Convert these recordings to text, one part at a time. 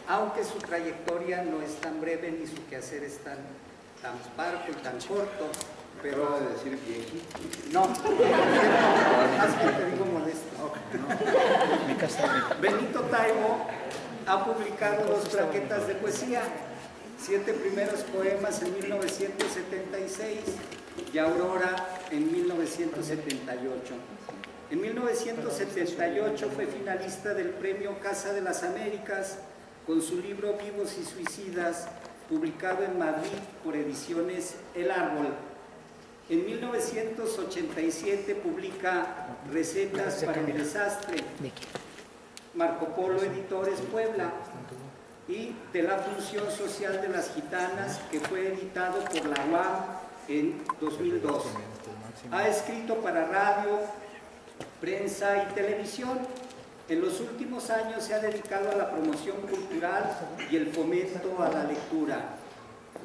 aunque su trayectoria no es tan breve ni su quehacer es tan parco y tan corto. Pero acabo de decir viejito. No, más que te digo molesto. Benito Taibo ha publicado 2 plaquetas de poesía, 7 primeros poemas en 1976 y Aurora en 1978. En 1978 fue finalista del Premio Casa de las Américas con su libro Vivos y Suicidas, publicado en Madrid por Ediciones El Árbol. En 1987 publica Recetas para el Desastre, Marco Polo Editores Puebla, y De la Función Social de las Gitanas, que fue editado por la UAM en 2002. Ha escrito para radio, prensa y televisión. En los últimos años se ha dedicado a la promoción cultural y el fomento a la lectura.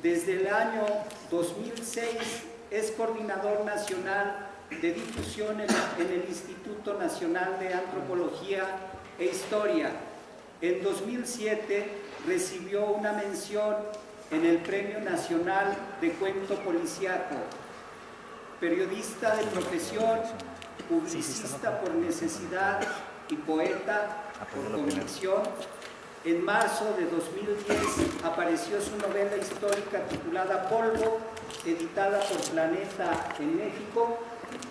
Desde el año 2006 es coordinador nacional de difusión en el Instituto Nacional de Antropología e Historia. En 2007 recibió una mención en el Premio Nacional de Cuento Policíaco. Periodista de profesión, publicista por necesidad y poeta por convicción. En marzo de 2010 apareció su novela histórica titulada Polvo, editada por Planeta en México,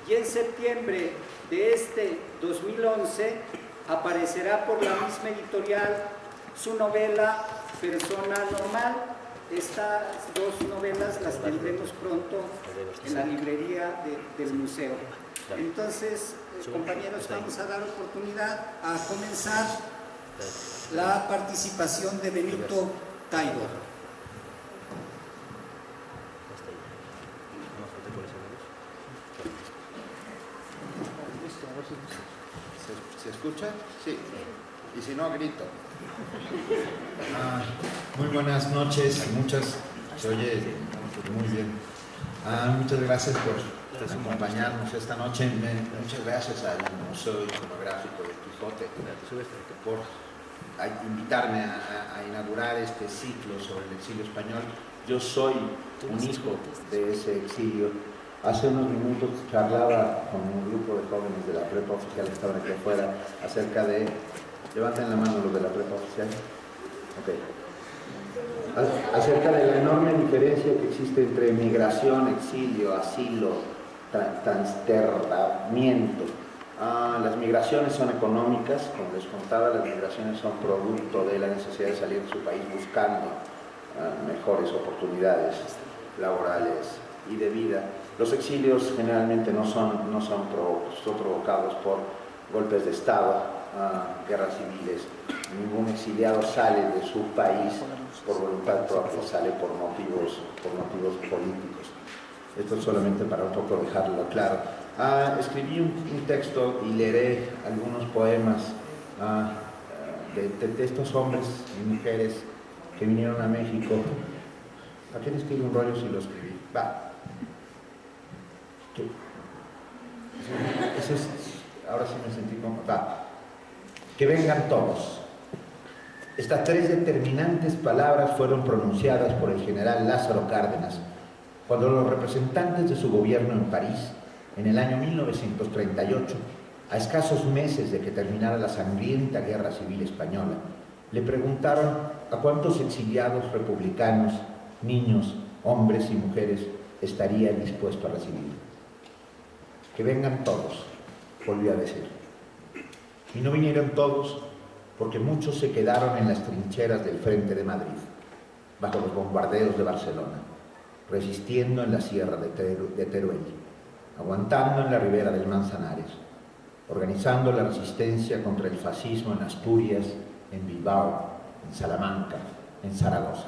y en septiembre de este 2011 aparecerá por la misma editorial su novela Persona Normal. Estas 2 novelas las tendremos pronto en la librería del museo. Entonces, compañeros, vamos a dar oportunidad a comenzar la participación de Benito Taibo. ¿Se escucha? Sí. Y si no, grito. Muy buenas noches, se oye muy bien. Muchas gracias por acompañarnos esta noche. Muchas gracias al Museo Iconográfico de Quijote por invitarme a inaugurar este ciclo sobre el exilio español. Yo soy un hijo de ese exilio. Hace unos minutos charlaba con un grupo de jóvenes de la prepa oficial que estaban aquí afuera acerca de... Levanten la mano los de la prepa oficial. Okay. Acerca de la enorme diferencia que existe entre migración, exilio, asilo, transterramiento. Las migraciones son económicas, como les contaba, las migraciones son producto de la necesidad de salir de su país buscando mejores oportunidades laborales y de vida. Los exilios generalmente no son provocados por golpes de Estado, guerras civiles. Ningún exiliado sale de su país por voluntad propia, sale por motivos políticos. Esto es solamente para un poco dejarlo claro. Escribí un texto y leeré algunos poemas de estos hombres y mujeres que vinieron a México. ¿A quién escribí un rollo si lo escribí? Va. Eso es, ahora sí me sentí como... Va. Que vengan todos. Estas 3 determinantes palabras fueron pronunciadas por el general Lázaro Cárdenas cuando los representantes de su gobierno en París, en el año 1938, a escasos meses de que terminara la sangrienta guerra civil española, le preguntaron a cuántos exiliados republicanos, niños, hombres y mujeres estarían dispuestos a recibir. Que vengan todos, volvió a decir. Y no vinieron todos porque muchos se quedaron en las trincheras del frente de Madrid, bajo los bombardeos de Barcelona, resistiendo en la sierra de Teruel, aguantando en la ribera del Manzanares, organizando la resistencia contra el fascismo en Asturias, en Bilbao, en Salamanca, en Zaragoza.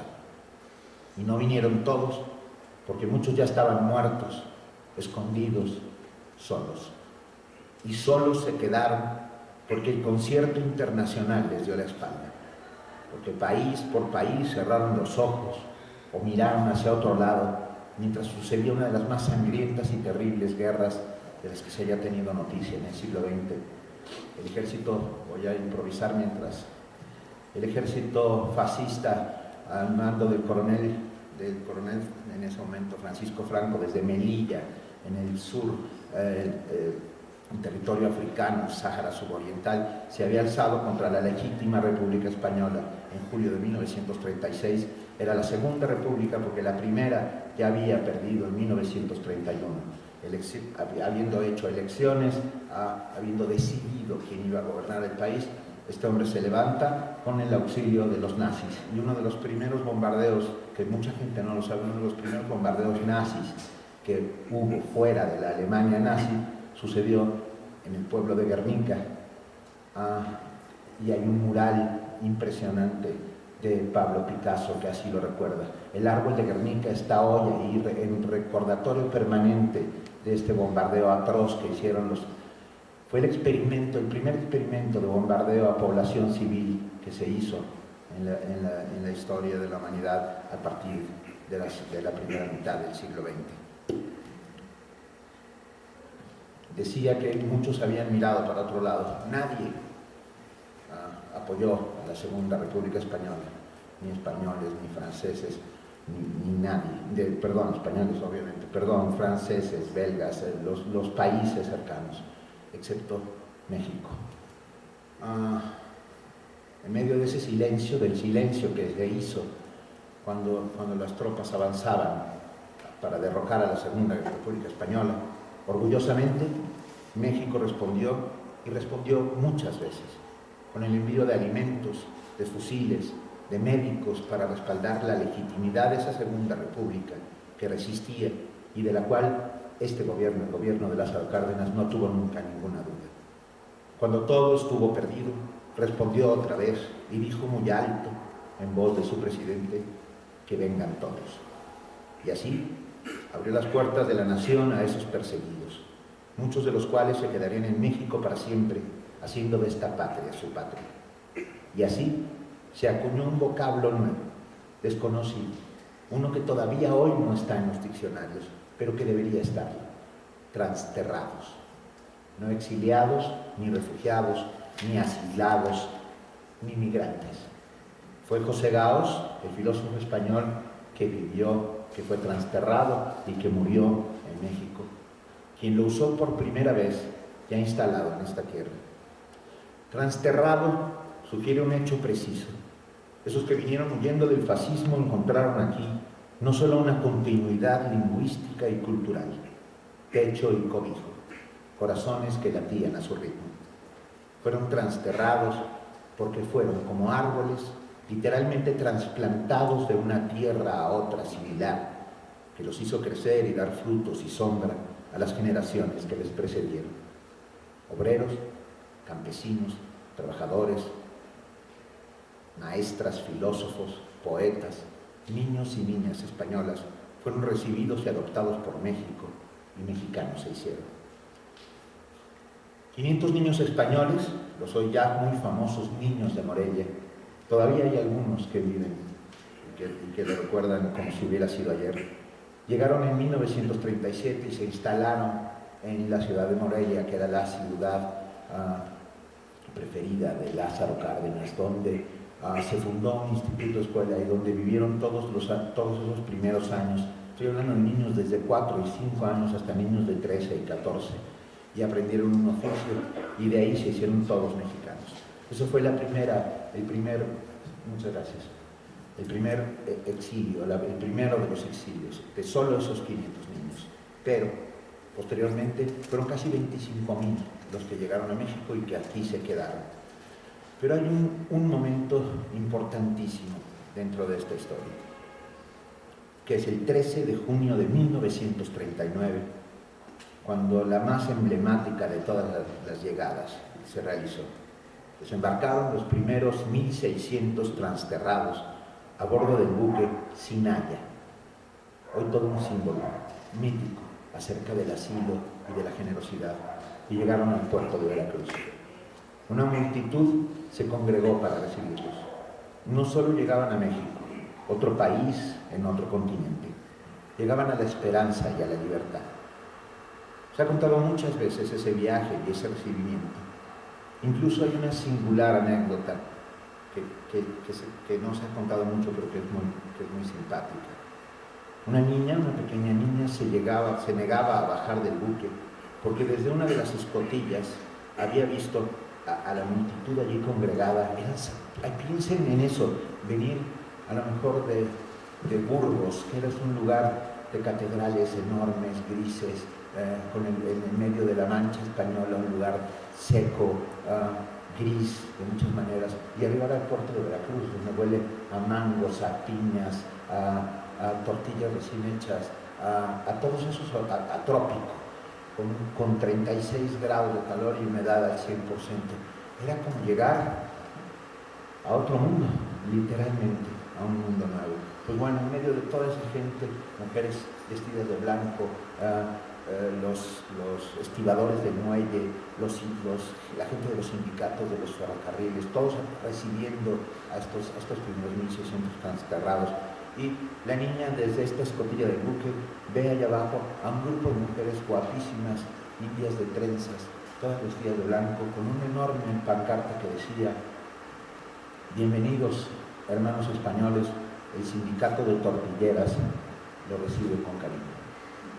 Y no vinieron todos porque muchos ya estaban muertos, escondidos, solos. Y solos se quedaron porque el concierto internacional les dio la espalda, porque país por país cerraron los ojos o miraron hacia otro lado mientras sucedía una de las más sangrientas y terribles guerras de las que se haya tenido noticia en el siglo XX. El ejército, voy a improvisar mientras el ejército fascista al mando del coronel en ese momento Francisco Franco, desde Melilla, en el sur, en territorio africano, Sáhara Suroriental, se había alzado contra la legítima República Española en julio de 1936. Era la segunda república porque la primera ya había perdido en 1931. Habiendo hecho elecciones, habiendo decidido quién iba a gobernar el país, este hombre se levanta con el auxilio de los nazis. Y uno de los primeros bombardeos, que mucha gente no lo sabe, uno de los primeros bombardeos nazis que hubo fuera de la Alemania nazi, sucedió en el pueblo de Guernica. Y hay un mural impresionante de Pablo Picasso que así lo recuerda. El árbol de Guernica está hoy ahí en recordatorio permanente de este bombardeo atroz que hicieron fue el primer experimento de bombardeo a población civil que se hizo en la historia de la humanidad a partir de la primera mitad del siglo XX. Decía que muchos habían mirado para otro lado. Nadie apoyó a la Segunda República Española, ni españoles, ni franceses, ni nadie, españoles obviamente, franceses, belgas, los países cercanos, excepto México. En medio de ese silencio, del silencio que se hizo cuando las tropas avanzaban para derrocar a la Segunda República Española, orgullosamente México respondió, y respondió muchas veces, con el envío de alimentos, de fusiles, de médicos para respaldar la legitimidad de esa Segunda República que resistía y de la cual este gobierno, el gobierno de Lázaro Cárdenas, no tuvo nunca ninguna duda. Cuando todo estuvo perdido, respondió otra vez y dijo muy alto, en voz de su presidente, que vengan todos. Y así abrió las puertas de la nación a esos perseguidos, muchos de los cuales se quedarían en México para siempre, haciendo de esta patria su patria. Y así se acuñó un vocablo nuevo, desconocido, uno que todavía hoy no está en los diccionarios, pero que debería estar: transterrados. No exiliados, ni refugiados, ni asilados, ni migrantes. Fue José Gaos, el filósofo español, que vivió, que fue transterrado y que murió en México, quien lo usó por primera vez ya instalado en esta tierra. Transterrado sugiere un hecho preciso. Esos que vinieron huyendo del fascismo encontraron aquí no solo una continuidad lingüística y cultural, techo y cobijo, corazones que latían a su ritmo. Fueron transterrados porque fueron como árboles literalmente trasplantados de una tierra a otra similar, que los hizo crecer y dar frutos y sombra a las generaciones que les precedieron. Obreros, campesinos, trabajadores, maestras, filósofos, poetas, niños y niñas españolas fueron recibidos y adoptados por México, y mexicanos se hicieron. 500 niños españoles, los hoy ya muy famosos niños de Morelia, todavía hay algunos que viven y que lo recuerdan como si hubiera sido ayer. Llegaron en 1937 y se instalaron en la ciudad de Morelia, que era la ciudad preferida de Lázaro Cárdenas, donde se fundó un instituto escuela y donde vivieron todos esos primeros años. Estoy hablando de niños desde 4 y 5 años hasta niños de 13 y 14, y aprendieron un oficio y de ahí se hicieron todos mexicanos. Eso fue el primer exilio, el primero de los exilios, de solo esos 500 niños. Pero posteriormente fueron casi 25,000 los que llegaron a México y que aquí se quedaron. Pero hay un momento importantísimo dentro de esta historia, que es el 13 de junio de 1939, cuando la más emblemática de todas las llegadas se realizó. Desembarcaron los primeros 1.600 transterrados a bordo del buque Sinaya, hoy todo un símbolo mítico acerca del asilo y de la generosidad, y llegaron al puerto de Veracruz. Una multitud se congregó para recibirlos. No solo llegaban a México, otro país en otro continente, llegaban a la esperanza y a la libertad. Se ha contado muchas veces ese viaje y ese recibimiento. Incluso hay una singular anécdota que no se ha contado mucho, pero que es muy simpática. Una pequeña niña, se negaba a bajar del buque, porque desde una de las escotillas había visto a la multitud allí congregada. Piensen en eso, venir a lo mejor de Burgos, que era un lugar de catedrales enormes, grises, en el medio de la Mancha española, un lugar seco, gris de muchas maneras, y arribar al puerto de Veracruz, donde huele a mangos, a piñas, a tortillas recién hechas, a todos esos, a trópico, con 36 grados de calor y humedad al 100%. Era como llegar a otro mundo, literalmente, a un mundo nuevo. Pues bueno, en medio de toda esa gente, mujeres vestidas de blanco, los estibadores del muelle, la gente de los sindicatos, de los ferrocarriles, todos recibiendo a estos primeros 1.600 desterrados. Y la niña, desde esta escotilla del buque, ve allá abajo a un grupo de mujeres guapísimas, limpias de trenzas, todas vestidas de blanco, con una enorme pancarta que decía: bienvenidos, hermanos españoles, el sindicato de tortilleras lo recibe con cariño.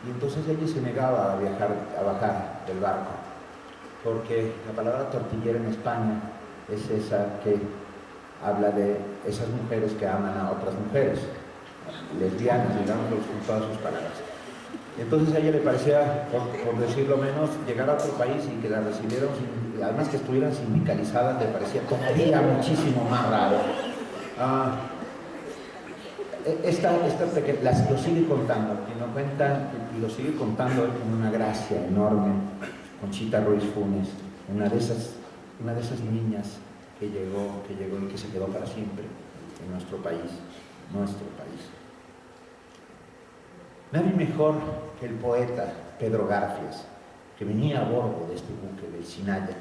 Y entonces ella se negaba a bajar del barco, porque la palabra tortillera en España es esa que habla de esas mujeres que aman a otras mujeres, lesbianas, digamos, con todas sus palabras. Entonces a ella le parecía, por decirlo menos, llegar a otro país y que la recibieran, además que estuvieran sindicalizadas, le parecía todavía muchísimo más raro. Lo sigue contando, y lo cuenta y lo sigue contando con una gracia enorme, Conchita Ruiz Funes, una de esas niñas que llegó y que se quedó para siempre en nuestro país. Nadie mejor que el poeta Pedro Garfias, que venía a bordo de este buque del Sinaya,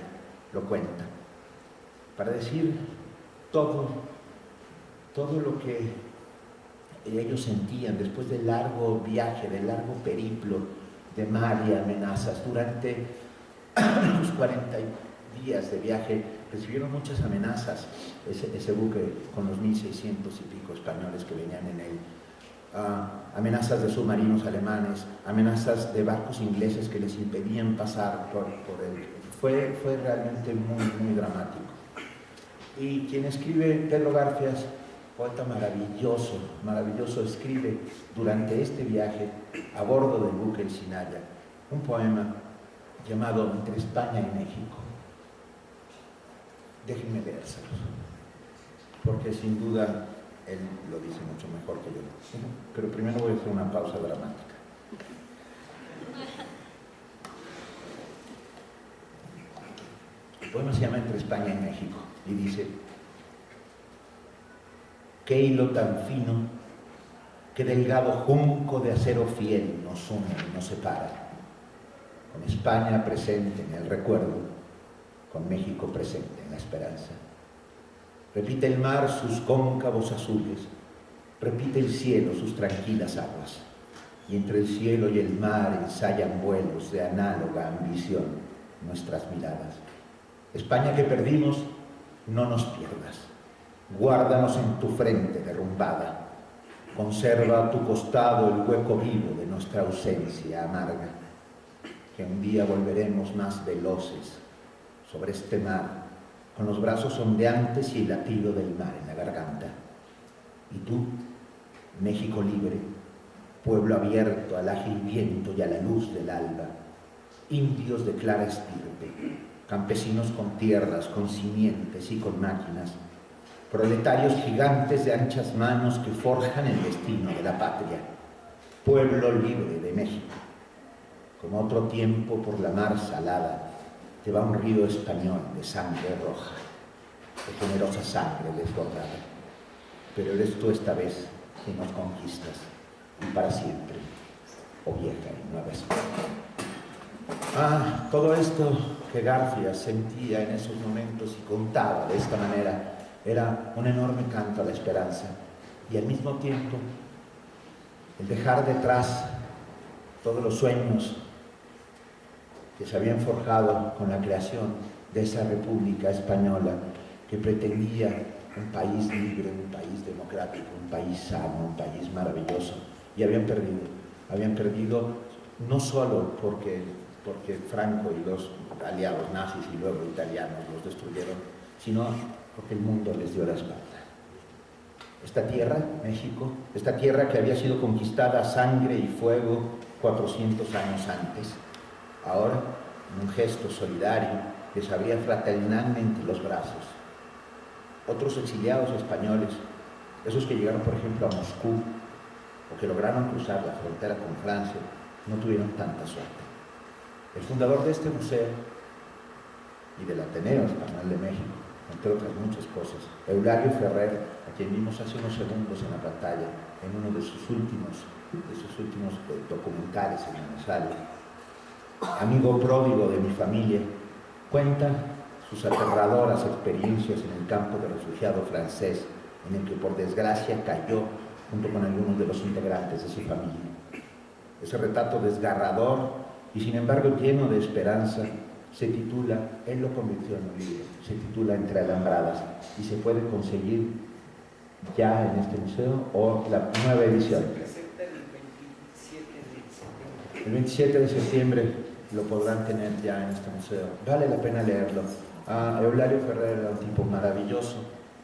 lo cuenta, para decir todo lo que ellos sentían después del largo viaje, del largo periplo de mar y amenazas. Durante los 40 días de viaje recibieron muchas amenazas ese buque con los 1.600 y pico españoles que venían en él. Amenazas de submarinos alemanes, amenazas de barcos ingleses que les impedían pasar por él. Fue realmente muy dramático. Y quien escribe, Pedro Garfias, poeta maravilloso, escribe durante este viaje a bordo del buque El Sinaya un poema llamado Entre España y México. Déjenme leérselos, porque sin duda él lo dice mucho mejor que yo. Pero primero voy a hacer una pausa dramática. El poema se llama Entre España y México y dice: qué hilo tan fino, qué delgado junco de acero fiel nos une y nos separa, con España presente en el recuerdo, con México presente en la esperanza. Repite el mar sus cóncavos azules, repite el cielo sus tranquilas aguas, y entre el cielo y el mar ensayan vuelos de análoga ambición nuestras miradas. España que perdimos, no nos pierdas. Guárdanos en tu frente derrumbada, conserva a tu costado el hueco vivo de nuestra ausencia amarga, que un día volveremos más veloces sobre este mar, con los brazos ondeantes y el latido del mar en la garganta. Y tú, México libre, pueblo abierto al ágil viento y a la luz del alba, indios de clara estirpe, campesinos con tierras, con simientes y con máquinas, proletarios gigantes de anchas manos que forjan el destino de la patria, pueblo libre de México. Como otro tiempo por la mar salada, te va un río español de sangre roja, de generosa sangre desbordada. Pero eres tú esta vez que nos conquistas, y para siempre, oh vieja y nueva España. Todo esto que Garfias sentía en esos momentos y contaba de esta manera era un enorme canto a la esperanza, y al mismo tiempo el dejar detrás todos los sueños que se habían forjado con la creación de esa República Española, que pretendía un país libre, un país democrático, un país sano, un país maravilloso. Y habían perdido no solo porque Franco y los aliados nazis y luego italianos los destruyeron, sino porque el mundo les dio la espalda. Esta tierra, México, esta tierra que había sido conquistada a sangre y fuego 400 años antes, ahora, en un gesto solidario, les abría fraternalmente los brazos. Otros exiliados españoles, esos que llegaron, por ejemplo, a Moscú, o que lograron cruzar la frontera con Francia, no tuvieron tanta suerte. El fundador de este museo y del Ateneo Español de México, entre otras muchas cosas, Eulalio Ferrer, a quien vimos hace unos segundos en la pantalla, en uno de sus últimos documentales en Venezuela, amigo pródigo de mi familia, cuenta sus aterradoras experiencias en el campo de refugiado francés, en el que por desgracia cayó junto con algunos de los integrantes de su familia. Ese retrato desgarrador y sin embargo lleno de esperanza se titula, él lo convirtió en un libro, se titula Entre Alambradas y se puede conseguir ya en este museo o la nueva edición. El 27 de septiembre lo podrán tener ya en este museo. Vale la pena leerlo. Eulalio Ferrer era un tipo maravilloso,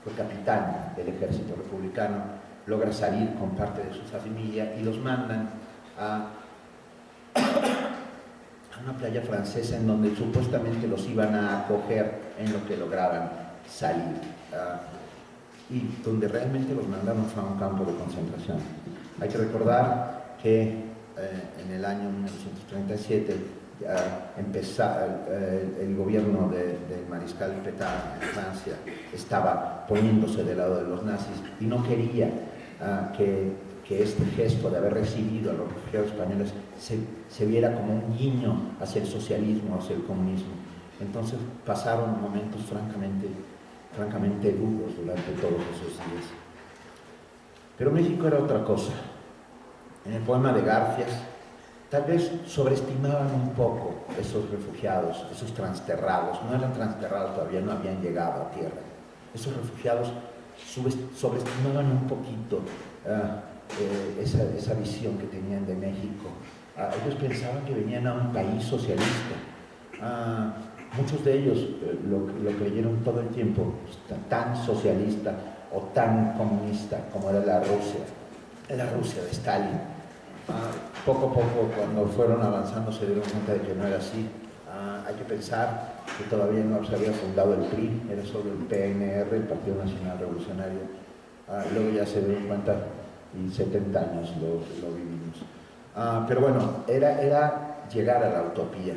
fue capitán del ejército republicano, logra salir con parte de su familia y los mandan a una playa francesa en donde supuestamente los iban a acoger en lo que lograban salir y donde realmente los mandaron a un campo de concentración. Hay que recordar que en el año 1937 el gobierno del mariscal Pétain en Francia estaba poniéndose del lado de los nazis y no quería que este gesto de haber recibido a los refugiados españoles se viera como un guiño hacia el socialismo, hacia el comunismo. Entonces pasaron momentos francamente duros durante todos esos días. Pero México era otra cosa. En el poema de Garfias, tal vez sobreestimaban un poco esos refugiados, esos transterrados. No eran transterrados, todavía no habían llegado a tierra. Esos refugiados sobreestimaban un poquito esa visión que tenían de México. Ellos pensaban que venían a un país socialista. Muchos de ellos lo creyeron todo el tiempo, tan socialista o tan comunista como era la Rusia de Stalin. Poco a poco, cuando fueron avanzando, se dieron cuenta de que no era así. Hay que pensar que todavía no se había fundado el PRI, era solo el PNR, el Partido Nacional Revolucionario. Luego ya se dieron cuenta y 70 años lo vivimos. Pero bueno, era llegar a la utopía.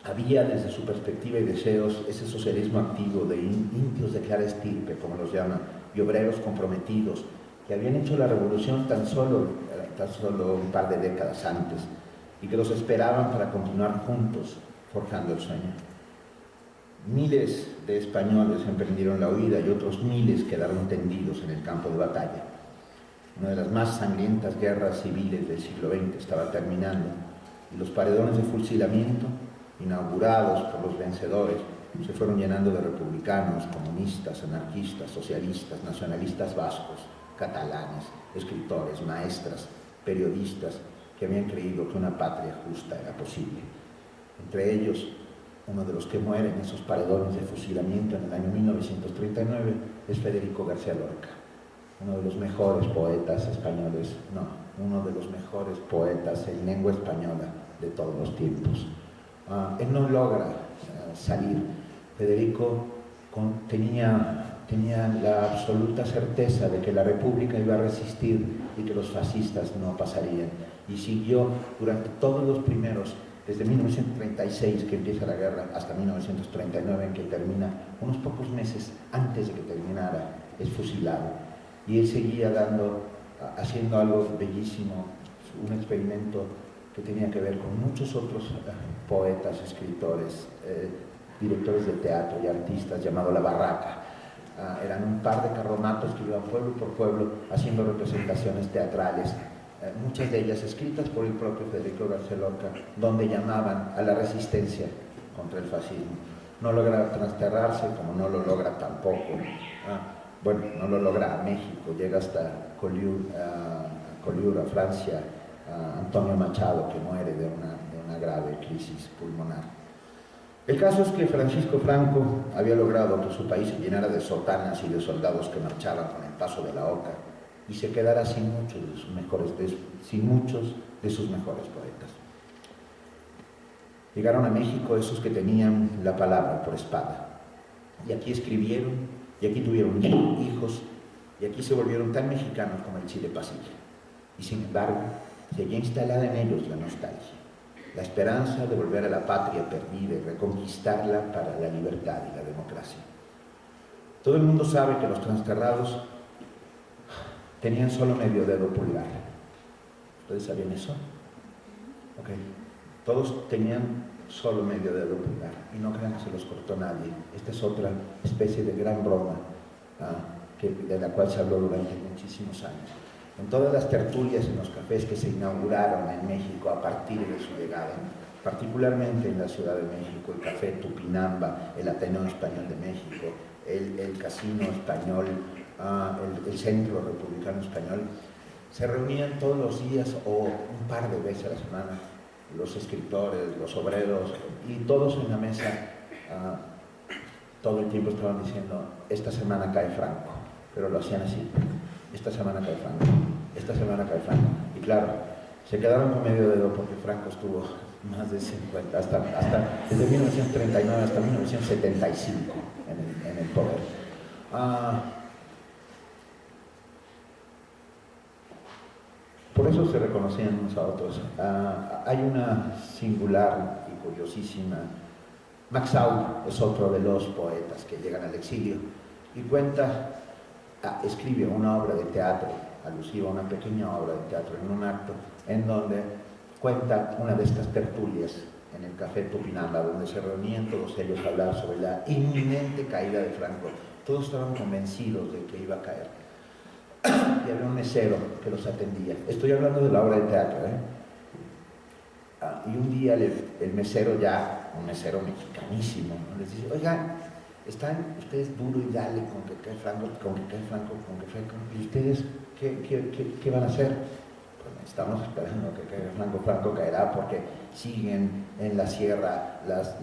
Había desde su perspectiva y deseos ese socialismo activo de indios de clara estirpe, como los llaman, y obreros comprometidos, que habían hecho la revolución tan solo un par de décadas antes y que los esperaban para continuar juntos forjando el sueño. Miles de españoles emprendieron la huida y otros miles quedaron tendidos en el campo de batalla. Una de las más sangrientas guerras civiles del siglo XX estaba terminando y los paredones de fusilamiento, inaugurados por los vencedores, se fueron llenando de republicanos, comunistas, anarquistas, socialistas, nacionalistas vascos, catalanes, escritores, maestras, periodistas que habían creído que una patria justa era posible. Entre ellos, uno de los que muere en esos paredones de fusilamiento en el año 1939 es Federico García Lorca, uno de los mejores poetas españoles, uno de los mejores poetas en lengua española de todos los tiempos. Él no logra salir. Federico tenía la absoluta certeza de que la República iba a resistir y que los fascistas no pasarían. Y siguió durante todos los primeros, desde 1936 que empieza la guerra hasta 1939 en que termina, unos pocos meses antes de que terminara, es fusilado. Y él seguía haciendo algo bellísimo, un experimento que tenía que ver con muchos otros poetas, escritores, directores de teatro y artistas, llamado La Barraca. Eran un par de carromatos que iban pueblo por pueblo haciendo representaciones teatrales, muchas de ellas escritas por el propio Federico García Lorca, donde llamaban a la resistencia contra el fascismo. No logra transterrarse, como no lo logra tampoco bueno, no lo logra a México, llega hasta Collioure, a Francia, a Antonio Machado, que muere de una grave crisis pulmonar. El caso es que Francisco Franco había logrado que su país se llenara de sotanas y de soldados que marchaban con el paso de la oca y se quedara sin muchos de sus mejores poetas. Llegaron a México esos que tenían la palabra por espada, y aquí escribieron, y aquí tuvieron hijos, y aquí se volvieron tan mexicanos como el chile pasilla. Y sin embargo, seguía instalada en ellos la nostalgia, la esperanza de volver a la patria perdida y reconquistarla para la libertad y la democracia. Todo el mundo sabe que los transterrados tenían solo medio dedo pulgar. ¿Ustedes sabían eso? Ok. Todos tenían solo medio dedo pulgar, y no crean que se los cortó nadie. Esta es otra especie de gran broma de la cual se habló durante muchísimos años. En todas las tertulias en los cafés que se inauguraron en México a partir de su llegada, particularmente en la Ciudad de México, el Café Tupinamba, el Ateneo Español de México, el Casino Español, el Centro Republicano Español, se reunían todos los días o un par de veces a la semana los escritores, los obreros, y todos en la mesa todo el tiempo estaban diciendo: esta semana cae Franco, pero lo hacían así: esta semana cae Franco, esta semana cae Franco. Y claro, se quedaron con medio dedo porque Franco estuvo más de 50, desde 1939 hasta 1975 en el poder. Por eso se reconocían unos a otros. Hay una singular y curiosísima. Max Aub es otro de los poetas que llegan al exilio y escribe una obra de teatro, alusiva a una pequeña obra de teatro en un acto, en donde cuenta una de estas tertulias en el Café Tupinamba, donde se reunían todos ellos a hablar sobre la inminente caída de Franco. Todos estaban convencidos de que iba a caer. Y había un mesero que los atendía. Estoy hablando de la obra de teatro, y un día el mesero, un mesero mexicanísimo, ¿no?, les dice: oigan, están ustedes duro y dale con que cae Franco, ¿y ustedes qué van a hacer? Pues estamos esperando que caiga Franco. Franco caerá porque siguen en la sierra las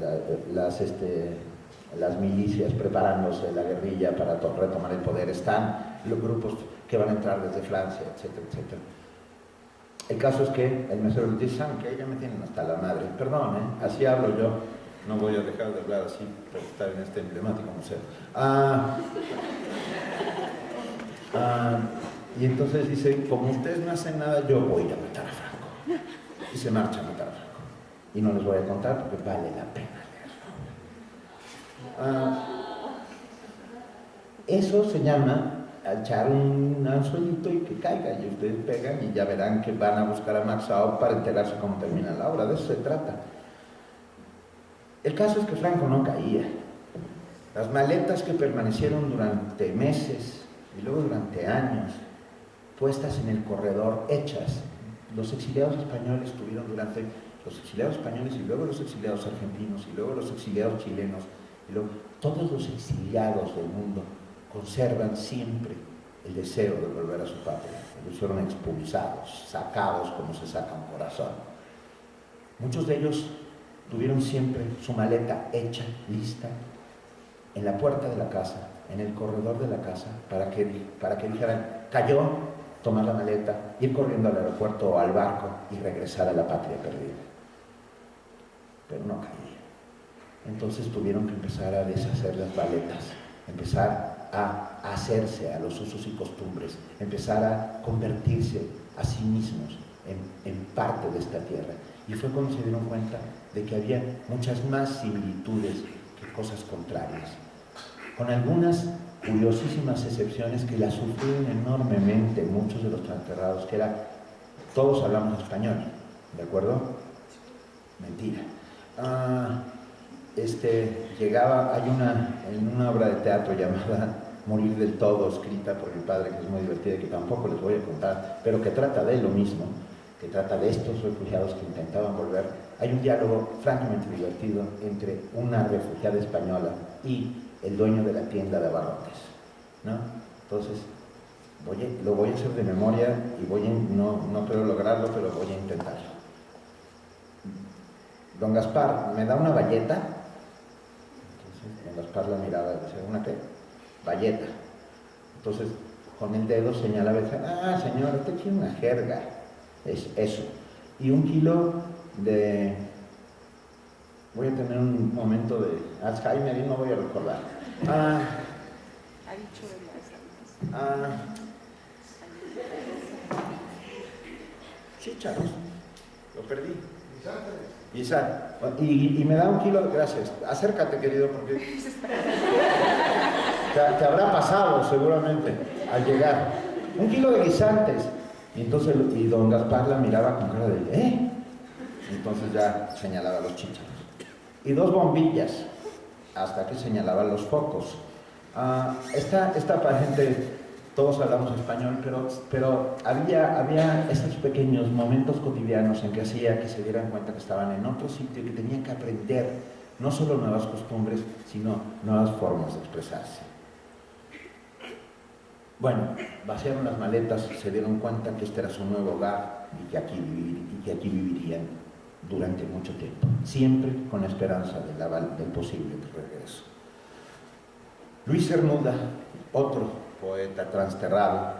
milicias preparándose, la guerrilla para retomar el poder. Están los grupos que van a entrar desde Francia, etcétera, etcétera. El caso es que el mesero les dice: ¿saben qué? Ya me tienen hasta la madre. Perdón, así hablo yo. No voy a dejar de hablar así por estar en este emblemático museo. Y entonces dice: como ustedes no hacen nada, yo voy a ir a matar a Franco. Y se marcha a matar a Franco. Y no les voy a contar porque vale la pena leerlo. Eso se llama echar un anzuelito y que caiga, y ustedes pegan y ya verán que van a buscar a Max Aub para enterarse cómo termina la obra. De eso se trata. El caso es que Franco no caía. Las maletas que permanecieron durante meses y luego durante años puestas en el corredor, hechas. Los exiliados españoles tuvieron durante los exiliados españoles y luego los exiliados argentinos y luego los exiliados chilenos y luego todos los exiliados del mundo conservan siempre el deseo de volver a su patria. Ellos fueron expulsados, sacados como se saca un corazón. Muchos de ellos tuvieron siempre su maleta hecha, lista, en la puerta de la casa, en el corredor de la casa, para que dijeran: cayó, tomar la maleta, ir corriendo al aeropuerto o al barco y regresar a la patria perdida. Pero no caía. Entonces tuvieron que empezar a deshacer las maletas, empezar a hacerse a los usos y costumbres, empezar a convertirse a sí mismos en parte de esta tierra. Y fue cuando se dieron cuenta de que había muchas más similitudes que cosas contrarias, con algunas curiosísimas excepciones que las sufrieron enormemente muchos de los transterrados, que era: todos hablamos español, ¿de acuerdo? Mentira. Hay una obra de teatro llamada Morir del Todo, escrita por mi padre, que es muy divertida y que tampoco les voy a contar, pero que trata de lo mismo, que trata de estos refugiados que intentaban volver. Hay un diálogo francamente divertido entre una refugiada española y el dueño de la tienda de abarrotes, ¿no? Entonces, lo voy a hacer de memoria y no creo lograrlo, pero voy a intentarlo. Don Gaspar, ¿me da una bayeta? Entonces, don Gaspar la miraba y decía, ¿una qué? Bayeta. Entonces, con el dedo señalaba y decía, señor, usted tiene una jerga. Es eso. Y 1 kilo de... Voy a tener un momento de Alzheimer y no voy a recordar. Chícharos. Lo perdí. Guisar. Y me da 1 kilo, gracias. Acércate, querido, porque te habrá pasado seguramente al llegar. 1 kilo de guisantes. Y entonces, don Gaspar la miraba con cara de, Entonces ya señalaba los chícharos. Y 2 bombillas, hasta que señalaba los focos. Esta gente, todos hablamos español, pero había esos pequeños momentos cotidianos en que hacía que se dieran cuenta que estaban en otro sitio y que tenían que aprender no solo nuevas costumbres, sino nuevas formas de expresarse. Bueno, vaciaron las maletas, se dieron cuenta que este era su nuevo hogar y que aquí vivirían durante mucho tiempo, siempre con la esperanza del posible regreso. Luis Cernuda, otro poeta transterrado,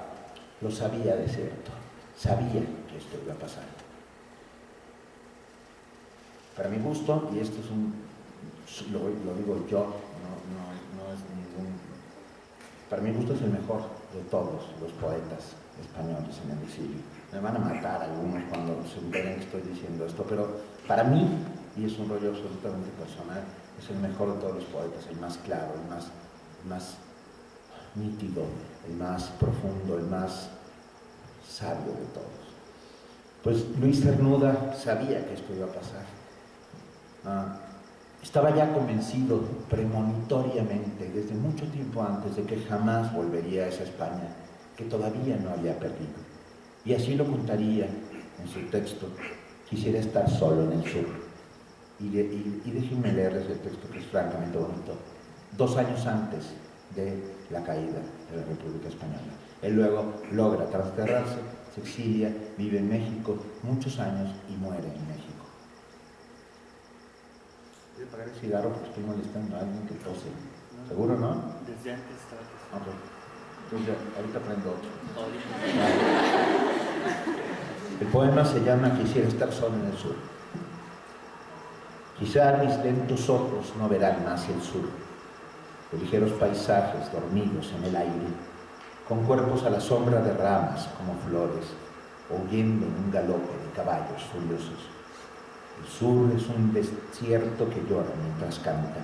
lo sabía de cierto, sabía que esto iba a pasar. Para mi gusto, y esto es lo digo yo, no es ningún... Para mi gusto es el mejor de todos los poetas españoles en el exilio. Me van a matar algunos cuando se enteren que estoy diciendo esto, pero para mí, y es un rollo absolutamente personal, es el mejor de todos los poetas, el más claro, el más nítido, el más profundo, el más sabio de todos. Pues Luis Cernuda sabía que esto iba a pasar. Estaba ya convencido premonitoriamente, desde mucho tiempo antes, de que jamás volvería a esa España que todavía no había perdido. Y así lo contaría en su texto, Quisiera estar solo en el sur. Y déjenme leerles el texto, que es francamente bonito. 2 años antes de la caída de la República Española. Él luego logra trasterrarse, se exilia, vive en México muchos años y muere en México. Voy a apagar el cigarro porque estoy molestando a alguien que tose. ¿Seguro, no? Desde antes estaba. Ok. Entonces, ahorita prendo otro. El poema se llama Quisiera estar solo en el sur. Quizá mis lentos ojos no verán más el sur, de ligeros paisajes dormidos en el aire, con cuerpos a la sombra de ramas como flores, o huyendo en un galope de caballos furiosos. El sur es un desierto que llora mientras canta,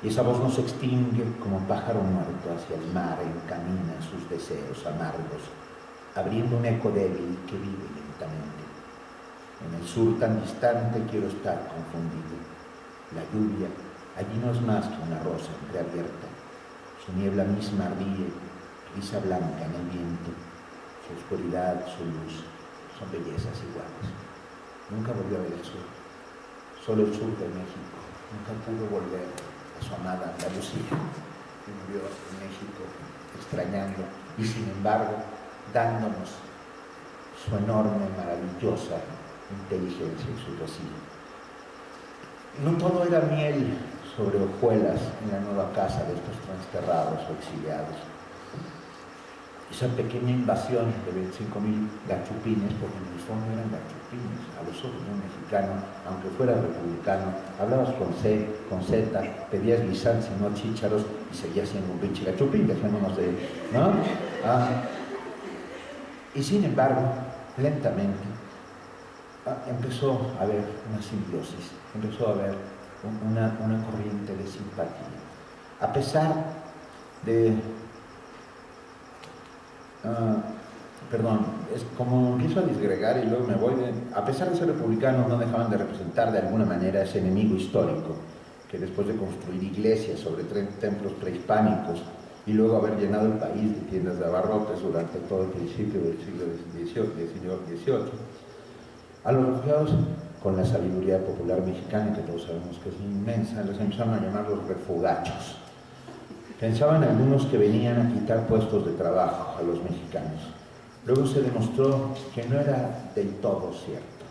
y esa voz no se extingue como pájaro muerto hacia el mar encamina sus deseos amargos, abriendo un eco débil que vive lentamente. En el sur tan distante quiero estar confundido. La lluvia allí no es más que una rosa entreabierta. Su niebla misma ríe, risa blanca en el viento. Su oscuridad, su luz, son bellezas iguales. Nunca volvió a ver el sur. Solo el sur de México. Nunca pudo volver a su amada Andalucía, que murió en México extrañando y sin embargo dándonos su enorme, maravillosa inteligencia y su rocío. No todo era miel sobre hojuelas en la nueva casa de estos transterrados o exiliados. Esa pequeña invasión de 25,000 gachupines, porque en el fondo eran gachupines, a los ojos de un mexicano, aunque fuera republicano, hablabas con Z, pedías guisantes y no chícharos, y seguías siendo un pinche gachupín, dejémonos de... ¿no? Y sin embargo, lentamente, empezó a haber una simbiosis, empezó a haber una corriente de simpatía. A pesar de... es como empiezo a disgregar y luego me voy a pesar de ser republicanos, no dejaban de representar de alguna manera ese enemigo histórico que después de construir iglesias sobre templos prehispánicos y luego haber llenado el país de tiendas de abarrotes durante todo el principio del siglo XVIII, a los refugiados, con la sabiduría popular mexicana, que todos sabemos que es inmensa, les empezaron a llamar los refugachos. Pensaban algunos que venían a quitar puestos de trabajo a los mexicanos. Luego se demostró que no era del todo cierto,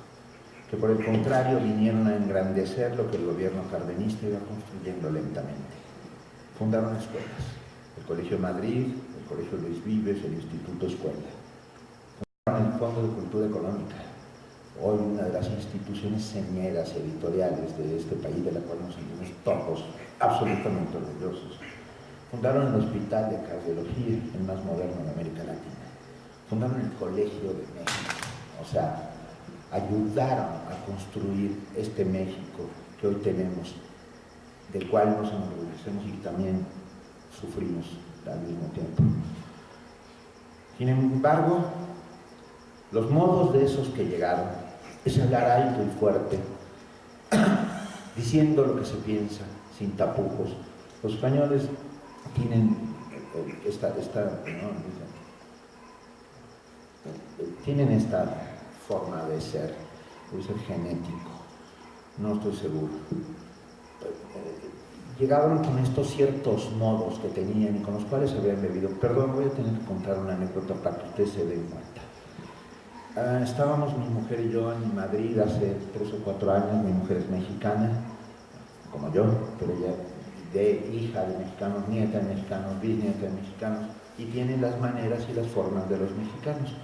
que por el contrario vinieron a engrandecer lo que el gobierno cardenista iba construyendo lentamente. Fundaron escuelas, el Colegio Madrid, el Colegio Luis Vives, el Instituto Escuela. Fundaron el Fondo de Cultura Económica, hoy una de las instituciones señeras editoriales de este país, de la cual nos sentimos todos absolutamente orgullosos. Fundaron el Hospital de Cardiología, el más moderno de América Latina. Fundaron el Colegio de México, o sea, ayudaron a construir este México que hoy tenemos, del cual nos enorgullecemos y también sufrimos al mismo tiempo. Sin embargo, los modos de esos que llegaron es hablar alto y fuerte, diciendo lo que se piensa, sin tapujos. Los españoles tienen tienen esta forma de ser, puede ser genético, no estoy seguro. Llegaban con estos ciertos modos que tenían y con los cuales habían bebido. Perdón, voy a tener que contar una anécdota para que ustedes se den cuenta. Estábamos mi mujer y yo en Madrid hace 3 o 4 años. Mi mujer es mexicana, como yo, pero ella de hija de mexicanos, nieta de mexicanos, bisnieta de mexicanos, y tiene las maneras y las formas de los mexicanos.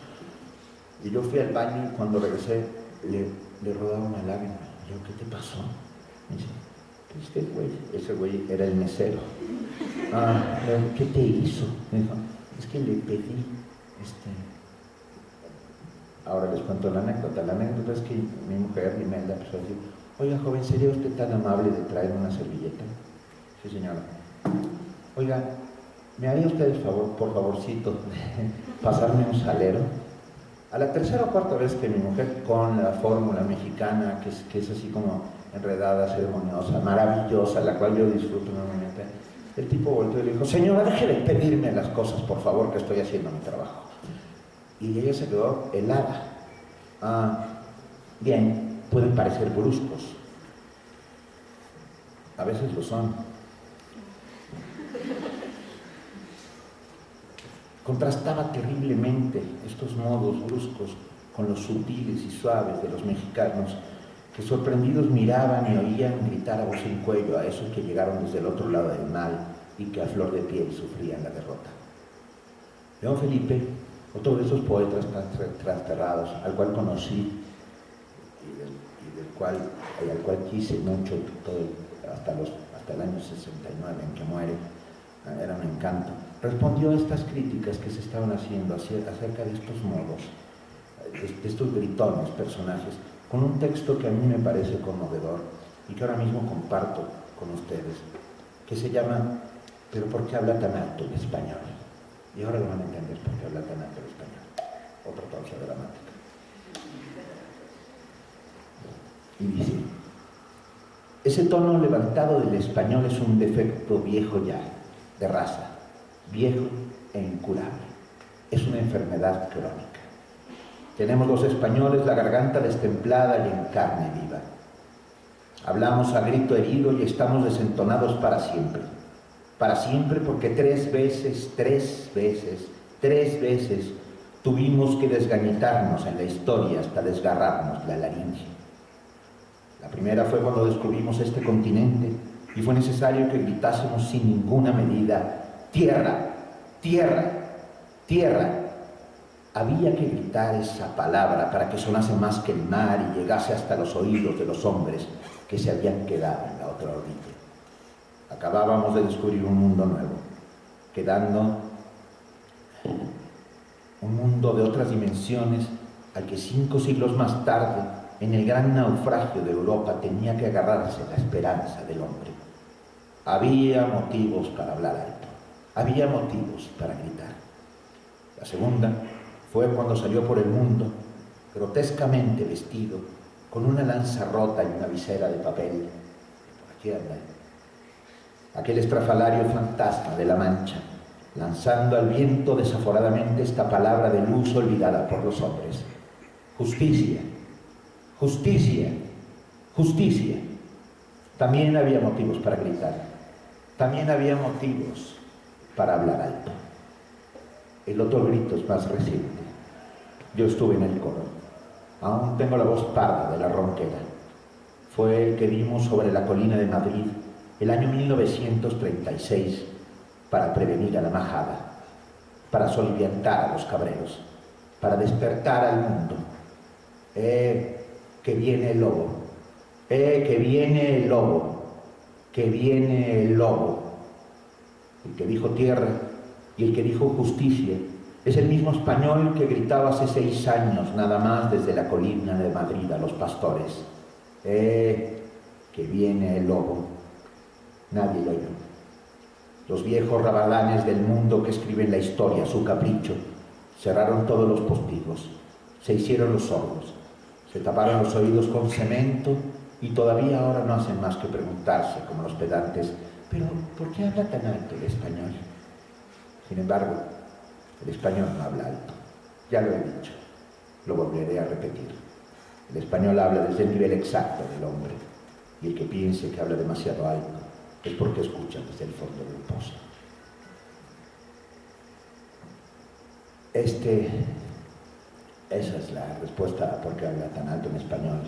Y yo fui al baño y cuando regresé le rodaba una lágrima. Yo, ¿qué te pasó? Me dice, ese güey era el mesero. ¿Qué te hizo? Me dijo, es que le pedí Ahora les cuento la anécdota. La anécdota es que mi mujer, Imelda, empezó a decir, oiga, joven, ¿sería usted tan amable de traer una servilleta? Sí, señora. Oiga, ¿me haría usted el favor, por favorcito, de pasarme un salero? A la 3ª o 4ª vez que mi mujer, con la fórmula mexicana, que es así como enredada, ceremoniosa, maravillosa, la cual yo disfruto enormemente, el tipo volteó y le dijo, señora, deje de pedirme las cosas, por favor, que estoy haciendo mi trabajo. Y ella se quedó helada. Bien, pueden parecer bruscos. A veces lo son. Contrastaba terriblemente estos modos bruscos con los sutiles y suaves de los mexicanos, que sorprendidos miraban y oían gritar a voz en cuello a esos que llegaron desde el otro lado del mar y que a flor de piel sufrían la derrota. León Felipe, otro de esos poetas trasterrados, al cual conocí y al cual quise mucho hasta el año 69 en que muere, era un encanto, respondió a estas críticas que se estaban haciendo acerca de estos modos, de estos gritones personajes, con un texto que a mí me parece conmovedor y que ahora mismo comparto con ustedes, que se llama ¿Pero por qué habla tan alto el español? Y ahora lo van a entender por qué habla tan alto el español. Otra pausa dramática. Y dice, ese tono levantado del español es un defecto viejo ya, de raza, viejo e incurable. Es una enfermedad crónica. Tenemos los españoles la garganta destemplada y en carne viva. Hablamos a grito herido y estamos desentonados para siempre. Para siempre porque 3 veces tuvimos que desgañitarnos en la historia hasta desgarrarnos la laringe. La primera fue cuando descubrimos este continente y fue necesario que gritásemos sin ninguna medida, ¡tierra! ¡Tierra! ¡Tierra! Había que gritar esa palabra para que sonase más que el mar y llegase hasta los oídos de los hombres que se habían quedado en la otra orilla. Acabábamos de descubrir un mundo nuevo, quedando un mundo de otras dimensiones al que 5 siglos más tarde, en el gran naufragio de Europa, tenía que agarrarse la esperanza del hombre. Había motivos para hablar alto, había motivos para gritar. La segunda fue cuando salió por el mundo, grotescamente vestido, con una lanza rota y una visera de papel. Por aquí anda. Aquel estrafalario fantasma de la Mancha, lanzando al viento desaforadamente esta palabra de luz olvidada por los hombres. Justicia, justicia, justicia. También había motivos para gritar. También había motivos para hablar alto. El otro grito es más reciente. Yo estuve en el coro. Aún tengo la voz parda de la ronquera. Fue el que vimos sobre la colina de Madrid el año 1936 para prevenir a la majada, para soliviantar a los cabreros, para despertar al mundo. Que viene el lobo, que viene el lobo, que viene el lobo. El que dijo tierra y el que dijo justicia es el mismo español que gritaba hace 6 años nada más desde la colina de Madrid a los pastores. Que viene el lobo. Nadie lo oyó. Los viejos rabadanes del mundo que escriben la historia a su capricho cerraron todos los postigos, se hicieron los sordos, se taparon los oídos con cemento y todavía ahora no hacen más que preguntarse, como los pedantes, ¿pero por qué habla tan alto el español? Sin embargo, el español no habla alto. Ya lo he dicho, lo volveré a repetir. El español habla desde el nivel exacto del hombre, y el que piense que habla demasiado alto es porque escucha desde el fondo del pozo. Esa es la respuesta a por qué habla tan alto en español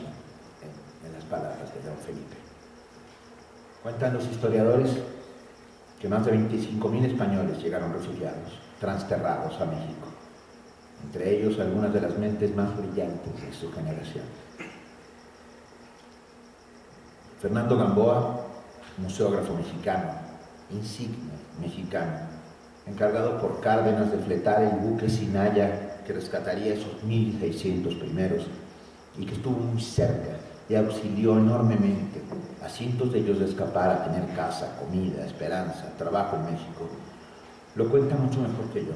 en las palabras de don Felipe. Cuentan los historiadores que más de 25.000 españoles llegaron refugiados, transterrados a México, entre ellos algunas de las mentes más brillantes de su generación. Fernando Gamboa, museógrafo mexicano, insigne mexicano, encargado por Cárdenas de fletar el buque Sinaya que rescataría esos 1.600 primeros y que estuvo muy cerca y auxilió enormemente a cientos de ellos de escapar a tener casa, comida, esperanza, trabajo en México. Lo cuenta mucho mejor que yo.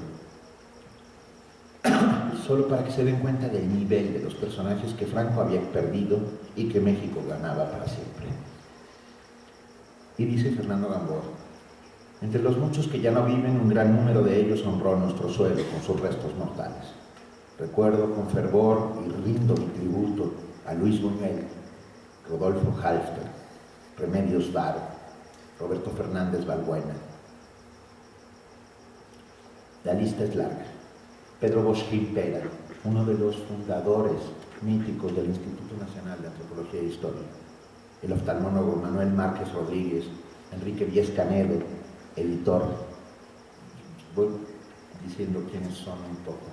Solo para que se den cuenta del nivel de los personajes que Franco había perdido y que México ganaba para siempre. Y dice Fernando Gamboa: entre los muchos que ya no viven, un gran número de ellos honró nuestro suelo con sus restos mortales. Recuerdo con fervor y rindo mi tributo a Luis Buñuel, Rodolfo Halfter, Remedios Varo, Roberto Fernández Balbuena. La lista es larga. Pedro Bosch Gimpera, uno de los fundadores míticos del Instituto Nacional de Antropología e Historia, el oftalmólogo Manuel Márquez Rodríguez, Enrique Vies Canedo, editor. Voy diciendo quiénes son un poco.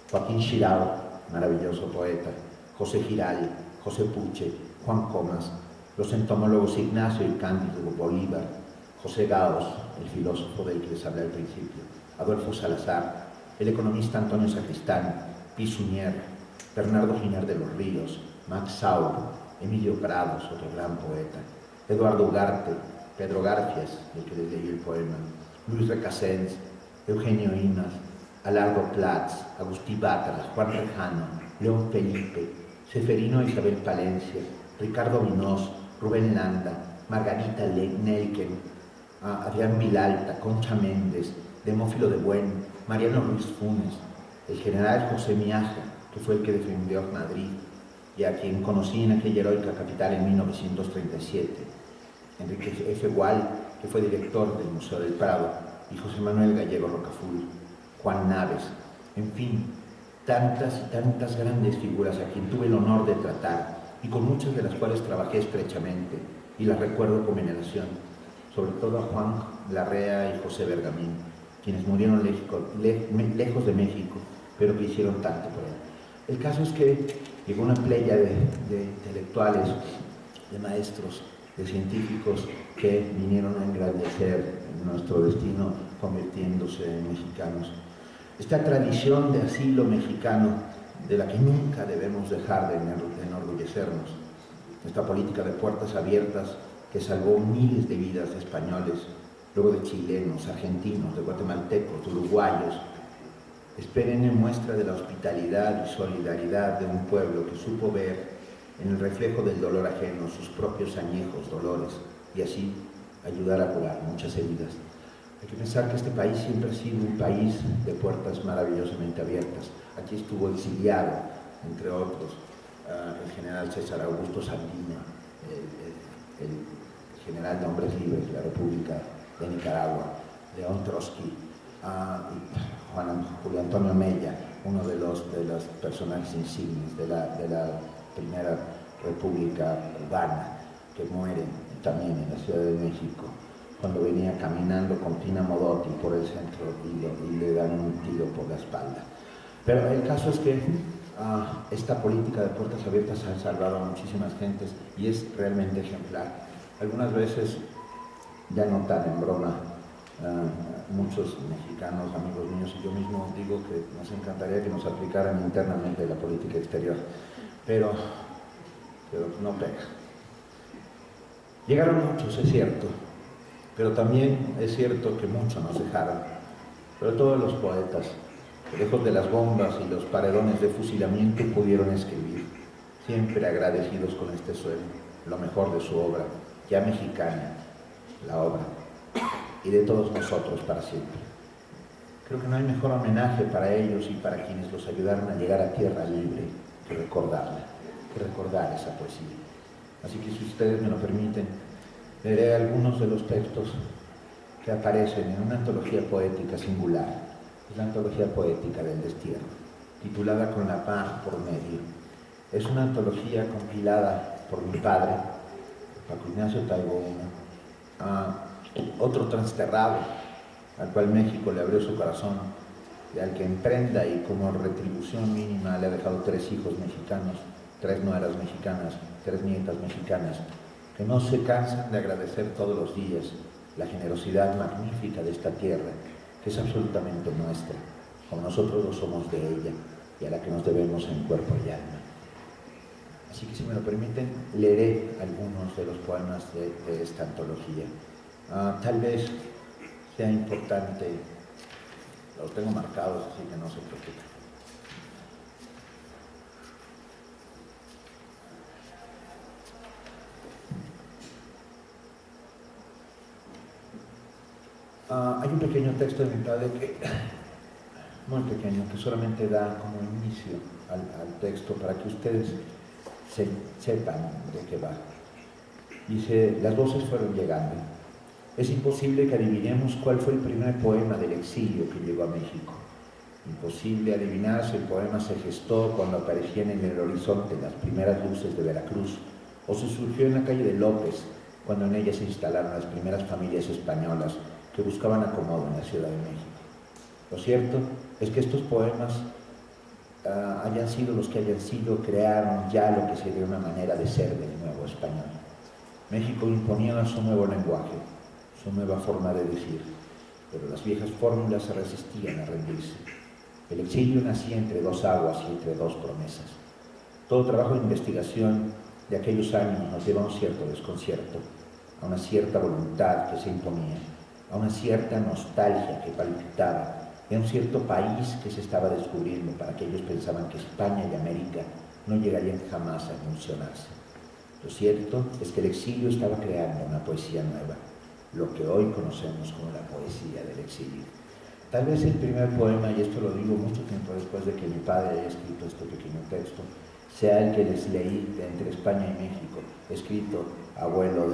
Joaquín Xirao, maravilloso poeta, José Giral, José Puche, Juan Comas, los entomólogos Ignacio y Cándido Bolívar, José Gaos, el filósofo del que les hablé al principio, Adolfo Salazar, el economista Antonio Sacristán, Pi Suñer, Bernardo Giner de los Ríos, Max Saur, Emilio Prados, otro gran poeta, Eduardo Ugarte, Pedro Garfias, del que les leí el poema, Luis Recasens, Eugenio Inas, Alardo Platz, Agustí Batra, Juan Rejano, León Felipe, Seferino Isabel Palencia, Ricardo Vinós, Rubén Landa, Margarita Nelken, Adrián Vilalta, Concha Méndez, Demófilo de Buen, Mariano Ruiz Funes, el general José Miaja, que fue el que defendió Madrid y a quien conocí en aquella heroica capital en 1937, Enrique F. Gual, que fue director del Museo del Prado, y José Manuel Gallego Rocafull, Juan Naves, en fin, tantas y tantas grandes figuras a quien tuve el honor de tratar y con muchas de las cuales trabajé estrechamente y las recuerdo con veneración, sobre todo a Juan Larrea y José Bergamín, quienes murieron lejos de México, pero que hicieron tanto por él. El caso es que llegó una playa de intelectuales, de maestros, de científicos que vinieron a engrandecer nuestro destino convirtiéndose en mexicanos. Esta tradición de asilo mexicano de la que nunca debemos dejar de enorgullecernos, esta política de puertas abiertas que salvó miles de vidas de españoles, luego de chilenos, argentinos, de guatemaltecos, de uruguayos, es perenne muestra de la hospitalidad y solidaridad de un pueblo que supo ver en el reflejo del dolor ajeno sus propios añejos dolores y así ayudar a curar muchas heridas. Hay que pensar que este país siempre ha sido un país de puertas maravillosamente abiertas. Aquí estuvo exiliado, entre otros, el general César Augusto Sandino, el general de Hombres Libres de la República de Nicaragua, León Trotsky, Julio Antonio Mella, uno de los personajes insignes de la primera República Cubana, que muere también en la Ciudad de México, cuando venía caminando con Pina Modotti por el centro y le dan un tiro por la espalda. Pero el caso es que esta política de puertas abiertas ha salvado a muchísimas gentes y es realmente ejemplar. Algunas veces, ya no tan en broma, muchos mexicanos, amigos míos y yo mismo digo que nos encantaría que nos aplicaran internamente la política exterior, pero no pega. Llegaron muchos, es cierto, pero también es cierto que muchos nos dejaron, pero todos los poetas, lejos de las bombas y los paredones de fusilamiento, pudieron escribir, siempre agradecidos con este suelo, lo mejor de su obra, ya mexicana, la obra, y de todos nosotros para siempre. Creo que no hay mejor homenaje para ellos y para quienes los ayudaron a llegar a tierra libre que recordarla, que recordar esa poesía. Así que si ustedes me lo permiten, leeré algunos de los textos que aparecen en una antología poética singular. Es la antología poética del destierro, titulada Con la paz por medio. Es una antología compilada por mi padre, Paco Ignacio Taibo I, otro transterrado, al cual México le abrió su corazón y al que emprenda y como retribución mínima le ha dejado 3 hijos mexicanos, 3 nueras mexicanas, 3 nietas mexicanas, que no se cansan de agradecer todos los días la generosidad magnífica de esta tierra, que es absolutamente nuestra, como nosotros lo somos de ella y a la que nos debemos en cuerpo y alma. Así que si me lo permiten, leeré algunos de los poemas de esta antología. Tal vez sea importante, los tengo marcados, así que no se preocupen. Hay un pequeño texto de mi padre, muy pequeño, que solamente da como inicio al texto para que ustedes sepan de qué va. Dice: las voces fueron llegando. Es imposible que adivinemos cuál fue el primer poema del exilio que llegó a México. Imposible adivinar si el poema se gestó cuando aparecían en el horizonte las primeras luces de Veracruz, o si surgió en la calle de López, cuando en ella se instalaron las primeras familias españolas que buscaban acomodo en la Ciudad de México. Lo cierto es que estos poemas, hayan sido los que hayan sido, crearon ya lo que sería una manera de ser del nuevo español. México imponía su nuevo lenguaje, su nueva forma de decir, pero las viejas fórmulas se resistían a rendirse. El exilio nacía entre 2 aguas y entre 2 promesas. Todo trabajo de investigación de aquellos años nos lleva a un cierto desconcierto, a una cierta voluntad que se imponía, a una cierta nostalgia que palpitaba, y a un cierto país que se estaba descubriendo para que ellos pensaban que España y América no llegarían jamás a funcionarse. Lo cierto es que el exilio estaba creando una poesía nueva, lo que hoy conocemos como la poesía del exilio. Tal vez el primer poema, y esto lo digo mucho tiempo después de que mi padre haya escrito este pequeño texto, sea el que les leí de Entre España y México, escrito abuelo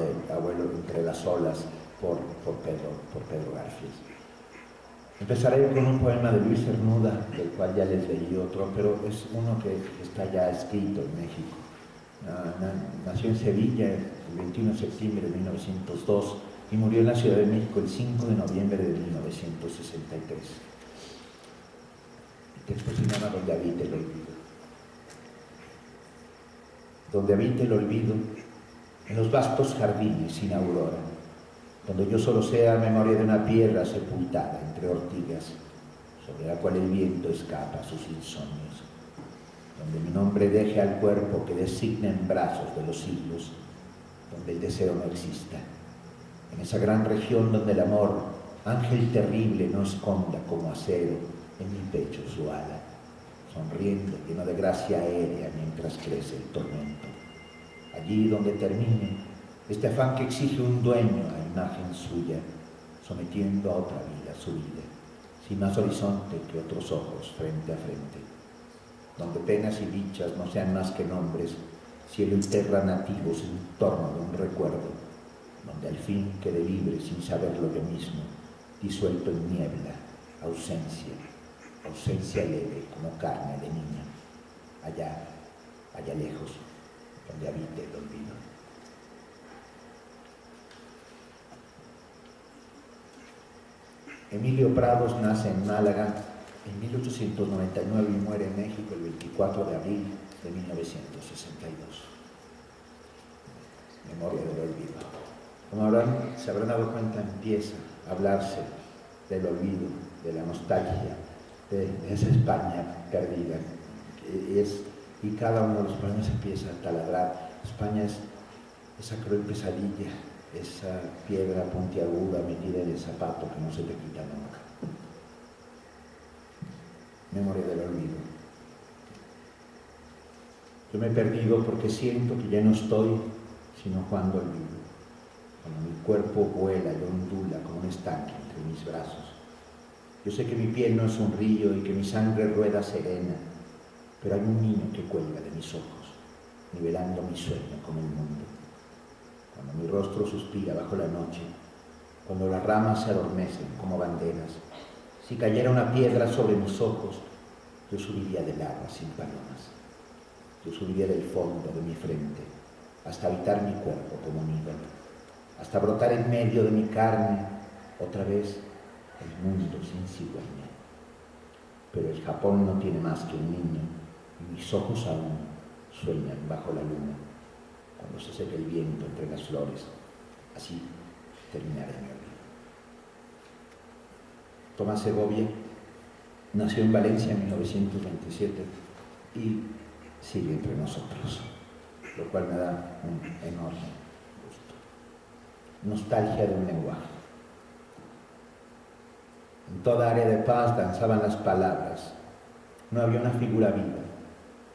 entre las olas por Pedro Garfias. Empezaré con un poema de Luis Cernuda, del cual ya les leí otro, pero es uno que está ya escrito en México. Nació en Sevilla el 21 de septiembre de 1902 y murió en la Ciudad de México el 5 de noviembre de 1963. El texto se llama Donde habite el olvido. Donde habite el olvido, en los vastos jardines sin aurora, donde yo solo sea memoria de una piedra sepultada entre ortigas, sobre la cual el viento escapa sus insomnios, donde mi nombre deje al cuerpo que designa en brazos de los siglos, donde el deseo no exista, en esa gran región donde el amor, ángel terrible, no esconda como acero en mi pecho su ala, sonriendo, lleno de gracia aérea mientras crece el tormento. Allí donde termine este afán que exige un dueño a imagen suya, sometiendo a otra vida su vida, sin más horizonte que otros ojos frente a frente, donde penas y dichas no sean más que nombres, cielo y tierra nativos en torno de un recuerdo, donde al fin quede libre sin saberlo yo mismo, disuelto en niebla, ausencia leve como carne de niña, allá lejos, donde habite el olvido. Emilio Prados nace en Málaga en 1899 y muere en México el 24 de abril de 1962. Memoria del olvido. Como se habrán dado cuenta, empieza a hablarse del olvido, de la nostalgia, de esa España perdida. Y cada uno de los poemas empieza a taladrar. España es esa cruel pesadilla, esa piedra puntiaguda metida en el zapato que no se te quita nunca. Memoria del olvido. Yo me he perdido porque siento que ya no estoy, sino cuando olvido. Cuando mi cuerpo vuela y ondula como un estanque entre mis brazos. Yo sé que mi piel no es un río y que mi sangre rueda serena, pero hay un niño que cuelga de mis ojos, nivelando mi sueño con el mundo. Cuando mi rostro suspira bajo la noche, cuando las ramas se adormecen como banderas, si cayera una piedra sobre mis ojos, yo subiría del agua sin palomas. Yo subiría del fondo de mi frente hasta habitar mi cuerpo como un ídolo, hasta brotar en medio de mi carne otra vez el mundo sin cigüeña. Pero el Japón no tiene más que un niño y mis ojos aún sueñan bajo la luna. Cuando se seque el viento entre las flores, así terminaré mi olvido. Tomás Segovia nació en Valencia en 1927 y sigue entre nosotros, lo cual me da un enorme gusto. Nostalgia de un lenguaje. En toda área de paz danzaban las palabras. No había una figura viva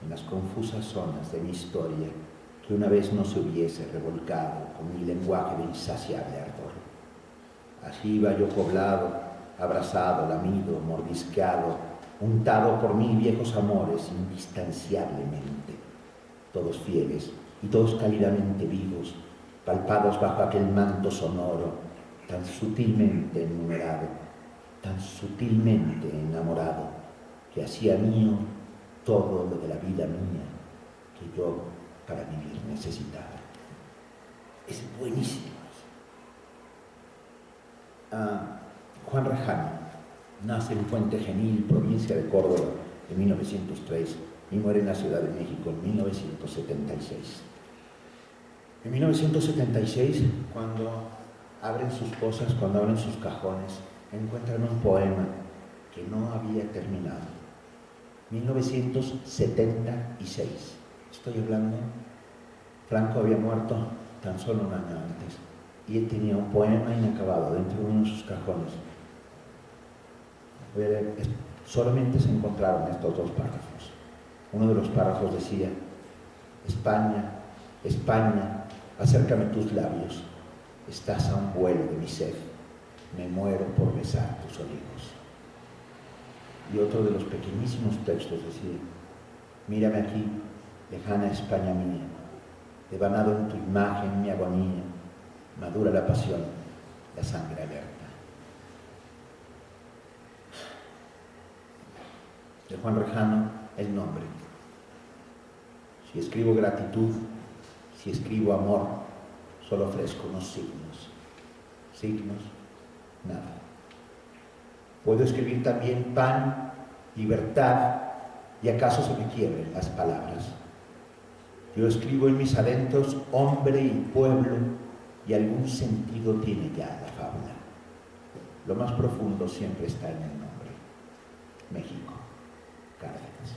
en las confusas zonas de mi historia que una vez no se hubiese revolcado con mi lenguaje de insaciable ardor. Así iba yo poblado, abrazado, lamido, mordisqueado, untado por 1000 viejos amores indistanciablemente, todos fieles y todos cálidamente vivos, palpados bajo aquel manto sonoro, tan sutilmente enumerado, tan sutilmente enamorado, que hacía mío todo lo de la vida mía que yo para vivir necesitaba. Es buenísimo. Juan Rejano nace en Puente Genil, provincia de Córdoba, en 1903 y muere en la Ciudad de México en 1976. En 1976, cuando abren sus cosas, cuando abren sus cajones, encuentran un poema que no había terminado. 1976. Estoy hablando, Franco había muerto tan solo un año antes y él tenía un poema inacabado dentro de uno de sus cajones. Voy a leer, solamente se encontraron estos 2 párrafos. Uno de los párrafos decía: España, España, acércame tus labios, estás a un vuelo de mi sed, me muero por besar tus olivos. Y otro de los pequeñísimos textos decía: mírame aquí, lejana España mía, devanado en tu imagen mi agonía, madura la pasión, la sangre alerta. De Juan Rejano, el nombre. Si escribo gratitud, si escribo amor, solo ofrezco unos signos. Signos, nada. Puedo escribir también pan, libertad, y acaso se me quiebren las palabras. Yo escribo en mis adentros hombre y pueblo, y algún sentido tiene ya la fábula. Lo más profundo siempre está en el nombre. México, Cárdenas.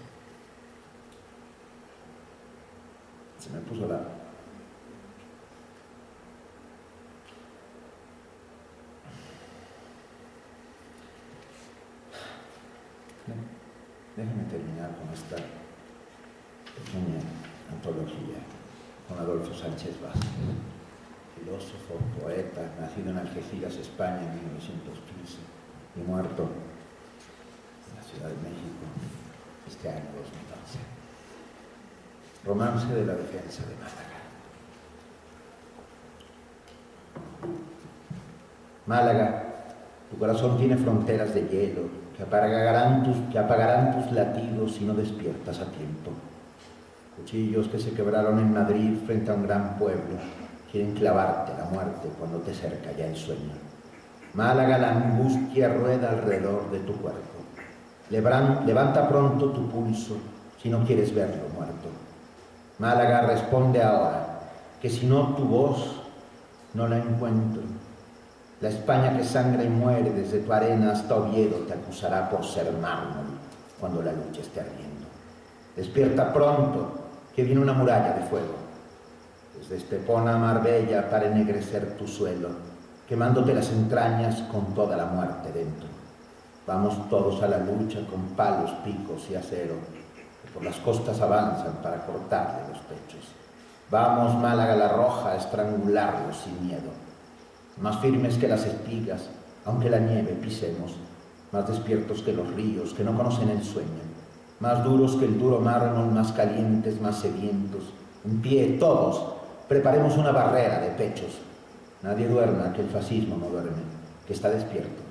Se me puso la... Déjenme terminar con esta pequeña antología con Adolfo Sánchez Vázquez, filósofo, poeta, nacido en Algeciras, España, en 1915 y muerto en la Ciudad de México este año 2011. Romance de la defensa de Málaga. Málaga, Tu corazón tiene fronteras de hielo que apagarán tus latidos si no despiertas a tiempo. Cuchillos que se quebraron en Madrid frente a un gran pueblo quieren clavarte la muerte cuando te cerca ya el sueño. Málaga, la angustia rueda alrededor de tu cuerpo. Levanta pronto tu pulso si no quieres verlo muerto. Málaga, responde ahora, que si no tu voz no la encuentro. La España que sangra y muere desde tu arena hasta Oviedo te acusará por ser mármol cuando la lucha esté ardiendo. Despierta pronto, que viene una muralla de fuego. Desde Estepona a Marbella para ennegrecer tu suelo, quemándote las entrañas con toda la muerte dentro. Vamos todos a la lucha con palos, picos y acero, que por las costas avanzan para cortarle los pechos. Vamos, Málaga la Roja, a estrangularlos sin miedo. Más firmes que las espigas, aunque la nieve pisemos, más despiertos que los ríos que no conocen el sueño, más duros que el duro mármol, más calientes, más sedientos. En pie, todos, preparemos una barrera de pechos. Nadie duerma, que el fascismo no duerme, que está despierto.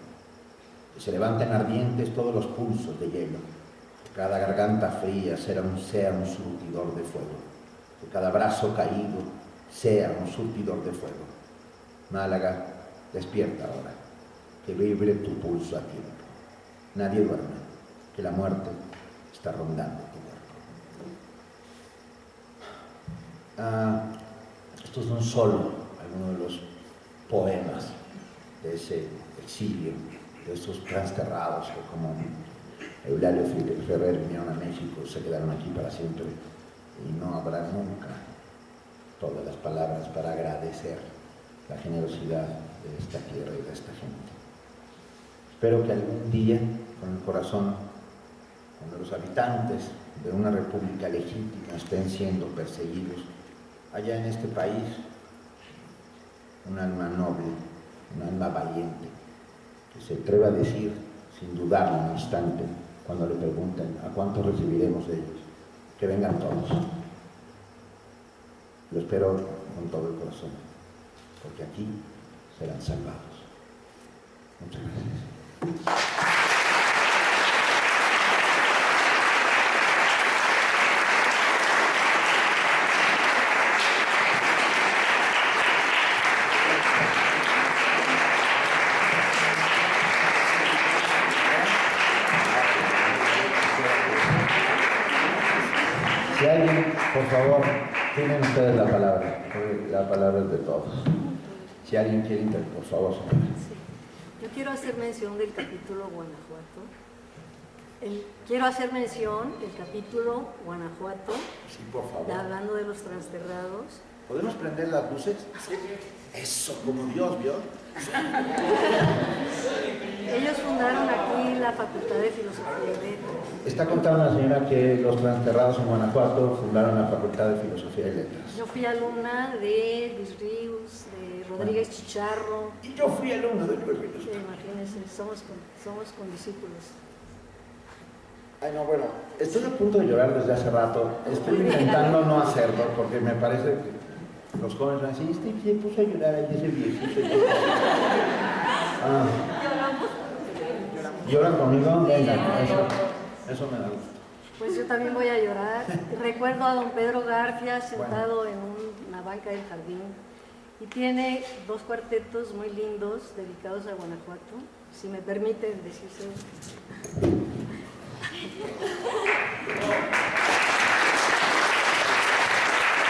Que se levanten ardientes todos los pulsos de hielo. Que cada garganta fría sea un surtidor de fuego. Que cada brazo caído sea un surtidor de fuego. Málaga, despierta ahora, que vibre tu pulso a tiempo. Nadie duerme, que la muerte está rondando tu cuerpo. Estos son solo algunos de los poemas de ese exilio, de esos transterrados que, como Eulalio Ferrer, vinieron a México, se quedaron aquí para siempre y no habrá nunca todas las palabras para agradecer la generosidad de esta tierra y de esta gente. Espero que algún día, con el corazón, cuando los habitantes de una república legítima estén siendo perseguidos, haya en este país un alma noble, un alma valiente, que se atreva a decir, sin dudarlo un instante, cuando le pregunten a cuántos recibiremos de ellos, que vengan todos. Lo espero con todo el corazón, porque aquí serán salvados. Muchas gracias. Si alguien, por favor, tienen ustedes la palabra, porque la palabra es de todos. Si alguien quiere intervenir, por favor. Sí. Yo quiero hacer mención del capítulo Guanajuato. Quiero hacer mención del capítulo Guanajuato, Sí, por favor. hablando de los transterrados. ¿Podemos prender las luces? Sí. Eso, como Dios vio. Ellos fundaron aquí la Facultad de Filosofía y Letras. Está contando la señora que los transterrados en Guanajuato fundaron la Facultad de Filosofía y Letras. Yo fui alumna de Luis Ríos, de Rodríguez Chicharro. Y yo fui alumno de Luis Ríos. Imagínense, somos condiscípulos. Ay, no, bueno, estoy a punto de llorar desde hace rato. Estoy intentando no hacerlo porque me parece que los jóvenes van a decir, se puso a llorar ahí ese viejito. ¿Lloran conmigo? Venga, eso me da gusto. Pues yo también voy a llorar. Recuerdo a don Pedro García sentado en una banca del jardín y tiene dos cuartetos muy lindos dedicados a Guanajuato. Si me permiten decirse.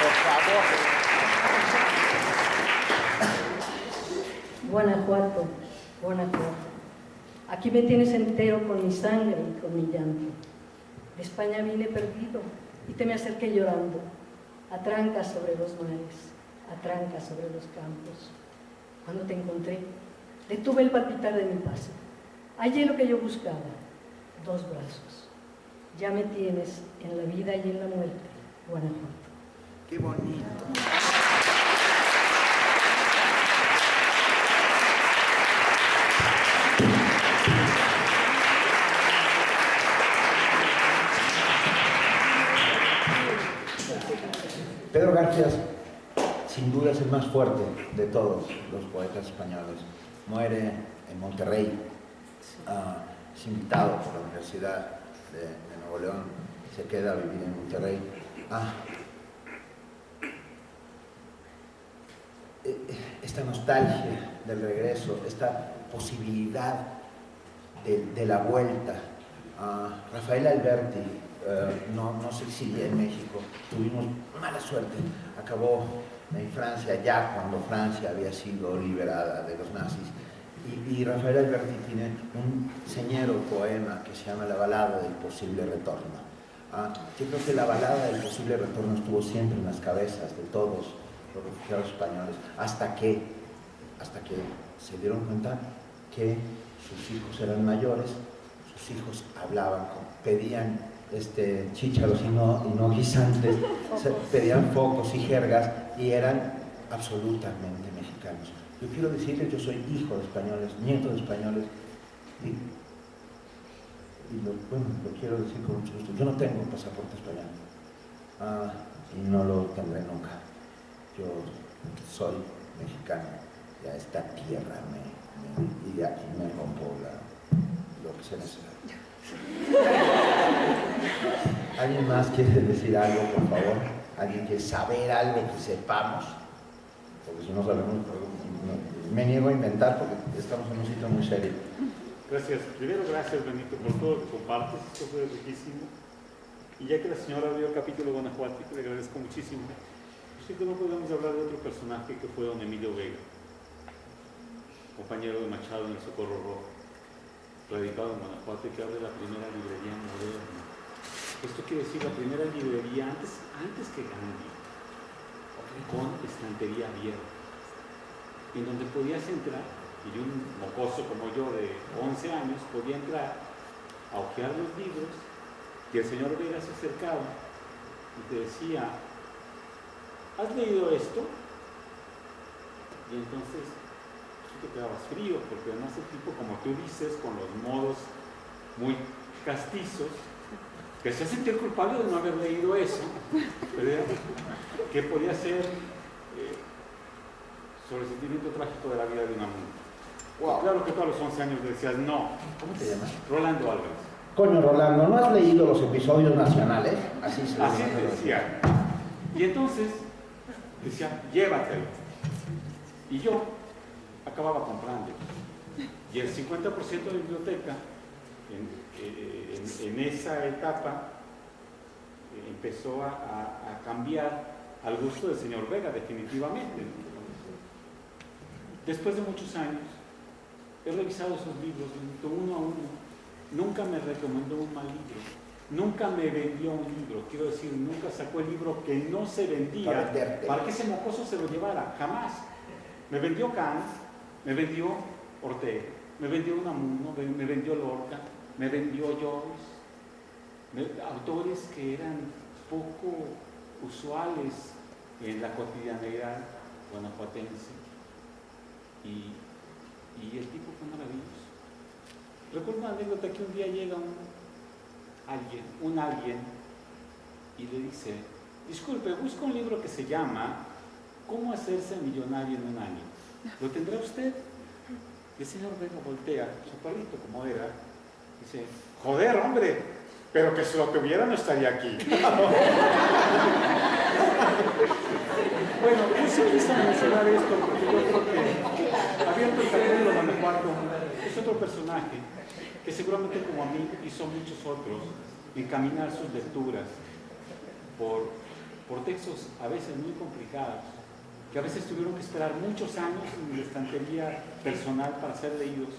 Por favor. Guanajuato, Guanajuato. Aquí me tienes entero con mi sangre y con mi llanto. De España vine perdido y te me acerqué llorando, a trancas sobre los mares, a trancas sobre los campos. Cuando te encontré, detuve el palpitar de mi paso. Hallé lo que yo buscaba, dos brazos. Ya me tienes en la vida y en la muerte, Guanajuato. Qué bonito. Pedro García, sin duda, es el más fuerte de todos los poetas españoles. Muere en Monterrey. Es invitado por la Universidad de Nuevo León, se queda a vivir en Monterrey. Esta nostalgia del regreso, esta posibilidad de la vuelta. Rafael Alberti no se exilia en México, tuvimos mala suerte, acabó en Francia ya cuando Francia había sido liberada de los nazis. Y Rafael Alberti tiene un señero poema que se llama La balada del posible retorno. Yo creo que la balada del posible retorno estuvo siempre en las cabezas de todos los refugiados españoles, hasta que se dieron cuenta que sus hijos eran mayores, sus hijos hablaban, pedían chícharos y no guisantes, pedían focos y jergas y eran absolutamente mexicanos. Yo quiero decirles, yo soy hijo de españoles, nieto de españoles, y lo quiero decir con mucho gusto. Yo no tengo pasaporte español y no lo tendré nunca. Yo soy mexicano, ya esta tierra y de aquí me rompo lo que sea necesario. ¿Alguien más quiere decir algo, por favor? ¿Alguien quiere saber algo que sepamos? Porque si no sabemos, me niego a inventar porque estamos en un sitio muy serio. Gracias. Primero, gracias, Benito, por todo lo que compartes. Esto fue riquísimo. Y ya que la señora abrió el capítulo guanajuato, le agradezco muchísimo. Sí que no podemos hablar de otro personaje que fue don Emilio Vega, compañero de Machado en el Socorro Rojo, radicado en Guanajuato y que abre la primera librería moderna. Esto quiere decir la primera librería antes que Gandhi, con estantería abierta, en donde podías entrar, y un mocoso como yo de 11 años podía entrar a hojear los libros, y el señor Vega se acercaba y te decía: ¿has leído esto? Y entonces tú te quedabas frío, porque además el tipo, como tú dices, con los modos muy castizos, que se sentir culpable de no haber leído eso, ¿verdad? Que podía ser sobre el sentimiento trágico de la vida de una mujer. Wow. Claro que tú a los 11 años le decías no. ¿Cómo te llamas? Rolando Álvarez. Coño, Rolando, ¿no has leído los episodios nacionales? Así te decía. Y entonces decía, llévatelo. Y yo acababa comprando. Y el 50% de la biblioteca, en esa etapa, empezó a cambiar al gusto del señor Vega, definitivamente. Después de muchos años, he revisado esos libros uno a uno. Nunca me recomendó un mal libro. Nunca me vendió un libro. Quiero decir, nunca sacó el libro que no se vendía para que ese mocoso se lo llevara. Jamás. Me vendió Kant, me vendió Ortega, me vendió Unamuno, me vendió Lorca, me vendió Joyce. Autores que eran poco usuales en la cotidianeidad guanajuatense. Y el tipo fue maravilloso. Recuerdo una anécdota que un día llega un alguien y le dice: disculpe, busco un libro que se llama ¿Cómo hacerse millonario en un año? ¿Lo tendrá usted? Y el señor Vega voltea, chaparrito como era, dice: joder, hombre, pero que si lo tuviera no estaría aquí. Bueno, yo sí quise mencionar esto porque yo creo que Abierto el Capítulo de Guanajuato es otro personaje que seguramente, como a mí, hizo muchos otros encaminar sus lecturas por textos a veces muy complicados, que a veces tuvieron que esperar muchos años en la estantería personal para ser leídos,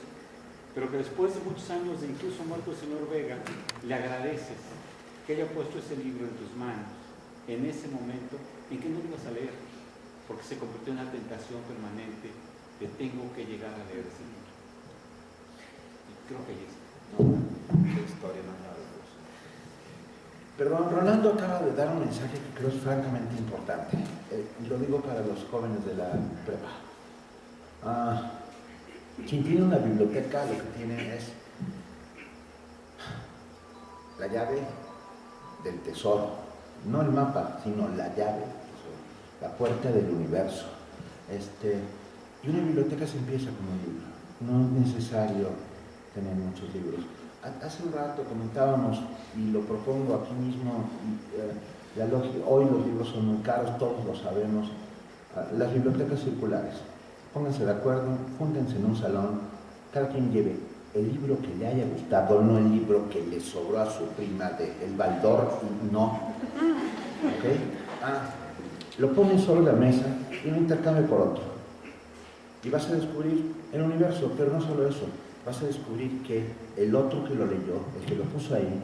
pero que después de muchos años de incluso muerto el señor Vega, le agradeces que haya puesto ese libro en tus manos en ese momento en que no lo ibas a leer, porque se convirtió en una tentación permanente de tengo que llegar a leer ese libro. Y creo que ahí está. Qué historia maravillosa. Perdón, Rolando acaba de dar un mensaje que creo es francamente importante. Lo digo para los jóvenes de la prepa. Quien tiene una biblioteca lo que tiene es la llave del tesoro, no el mapa, sino la llave del tesoro, la puerta del universo. Y una biblioteca se empieza con un libro. no es necesario tener muchos libros. Hace un rato comentábamos, y lo propongo aquí mismo, hoy los libros son muy caros, todos lo sabemos. Las bibliotecas circulares, pónganse de acuerdo, júntense en un salón, cada quien lleve el libro que le haya gustado, no el libro que le sobró a su prima de El Baldor, no. ¿Ok? Lo ponen sobre la mesa y lo intercambia por otro. Y vas a descubrir el universo, pero no solo eso, vas a descubrir que el otro que lo leyó, el que lo puso ahí,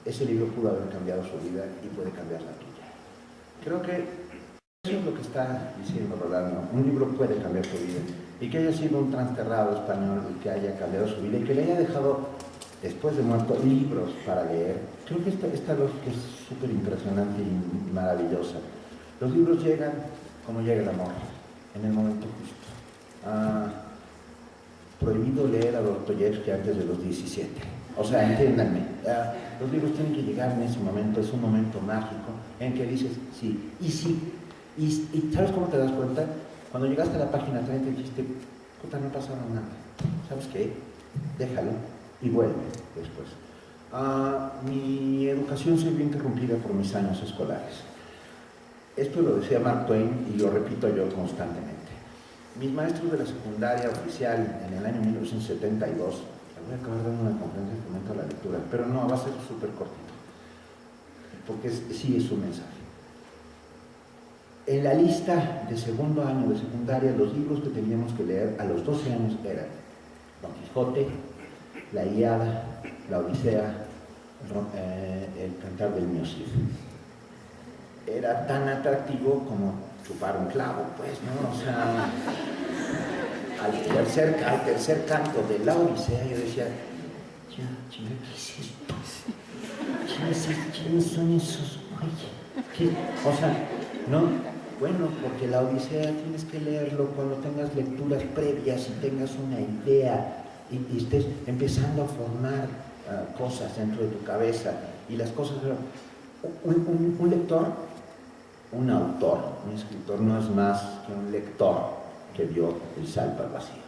ese libro pudo haber cambiado su vida y puede cambiar la tuya. Creo que eso es lo que está diciendo Rolando. Un libro puede cambiar tu vida. Y que haya sido un transterrado español y que haya cambiado su vida y que le haya dejado, después de muerto, libros para leer. Creo que esta lógica es súper impresionante y maravillosa. Los libros llegan como llega el amor, en el momento justo. Prohibido leer a Dostoyevsky antes de los 17. O sea, entiéndanme, los libros tienen que llegar en ese momento, es un momento mágico en que dices sí, y sí. ¿Y sabes cómo te das cuenta? Cuando llegaste a la página 30 dijiste, puta, no pasaba nada. ¿Sabes qué? Déjalo y vuelve después. Mi educación se vio interrumpida por mis años escolares. Esto lo decía Mark Twain y lo repito yo constantemente. Mis maestros de la secundaria oficial en el año 1972, voy a acabar dando una conferencia de fomento a la lectura, pero no, va a ser súper cortito, porque sí es un mensaje. En la lista de segundo año de secundaria, los libros que teníamos que leer a los 12 años eran Don Quijote, La Ilíada, La Odisea, El Cantar del Mío Cid. Era tan atractivo como chupar un clavo, pues, ¿no? O sea, al tercer canto de La Odisea yo decía, chinga, ¿qué es esto? ¿Quiénes son esos? Oye, o sea, no, bueno, porque La Odisea tienes que leerlo cuando tengas lecturas previas y tengas una idea y estés empezando a formar cosas dentro de tu cabeza y las cosas... Un lector, un autor, un escritor no es más que un lector que vio el salto al vacío,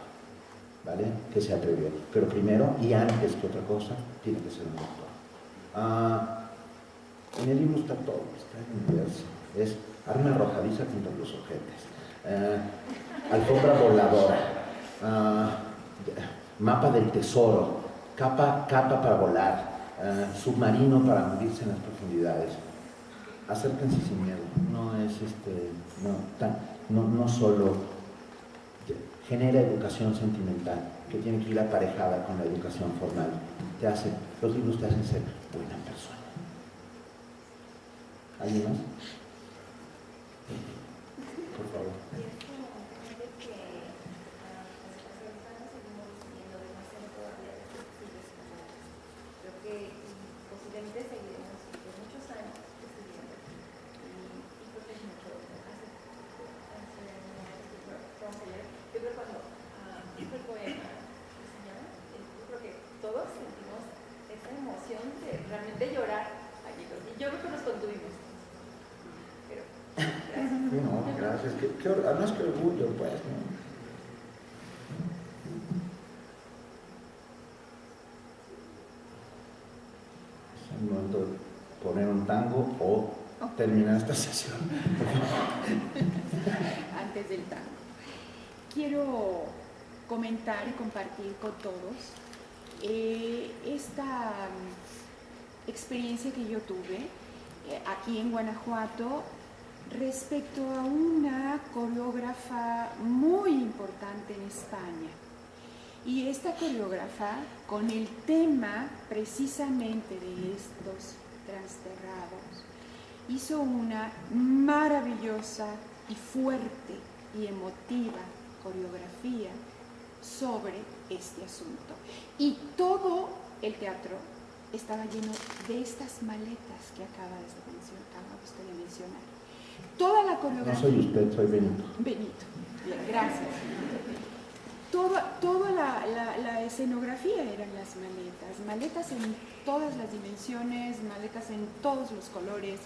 ¿vale? Que se atrevió. Pero primero y antes que otra cosa, tiene que ser un lector. En el libro está todo, está en el universo. Es arma arrojadiza contra los ojetes, alfombra voladora, mapa del tesoro, capa para volar, submarino para hundirse en las profundidades. Acérquense sin miedo, no solo genera educación sentimental, que tiene que ir aparejada con la educación formal. Los libros te hacen ser buena persona. ¿Alguien más? Por favor. Creo que posiblemente seguiremos por muchos años estudiando y creo que es mucho yo creo cuando el poema yo creo que todos sentimos esa emoción de realmente llorar allí y yo creo que nos contuvimos. No, gracias. Además, qué orgullo, pues, ¿no? Es el momento de poner un tango o terminar esta sesión. Antes del tango. Quiero comentar y compartir con todos esta experiencia que yo tuve aquí en Guanajuato respecto a una coreógrafa muy importante en España. Y esta coreógrafa, con el tema precisamente de estos transterrados, hizo una maravillosa y fuerte y emotiva coreografía sobre este asunto. Y todo el teatro estaba lleno de estas maletas que acaba usted de mencionar. Toda la coreografía... No soy usted, soy Benito. Benito, bien, gracias. Toda la escenografía eran las maletas en todas las dimensiones, maletas en todos los colores.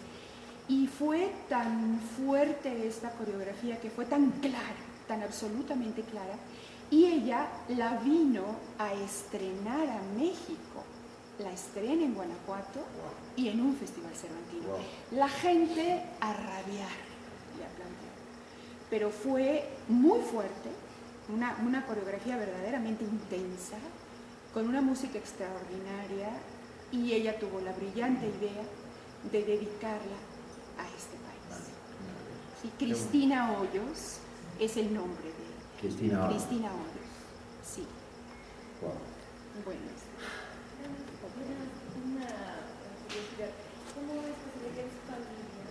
Y fue tan fuerte esta coreografía, que fue tan clara, tan absolutamente clara, y ella la vino a estrenar a México. La estrena en Guanajuato y en un festival cervantino. Wow. La gente a rabiar le aplaudió, pero fue muy fuerte, una coreografía verdaderamente intensa, con una música extraordinaria, y ella tuvo la brillante idea de dedicarla a este país. Sí, Cristina Hoyos es el nombre de ella. Cristina Hoyos. Cristina Hoyos, sí. Wow. Bueno, Una curiosidad, ¿cómo es posible que en su familia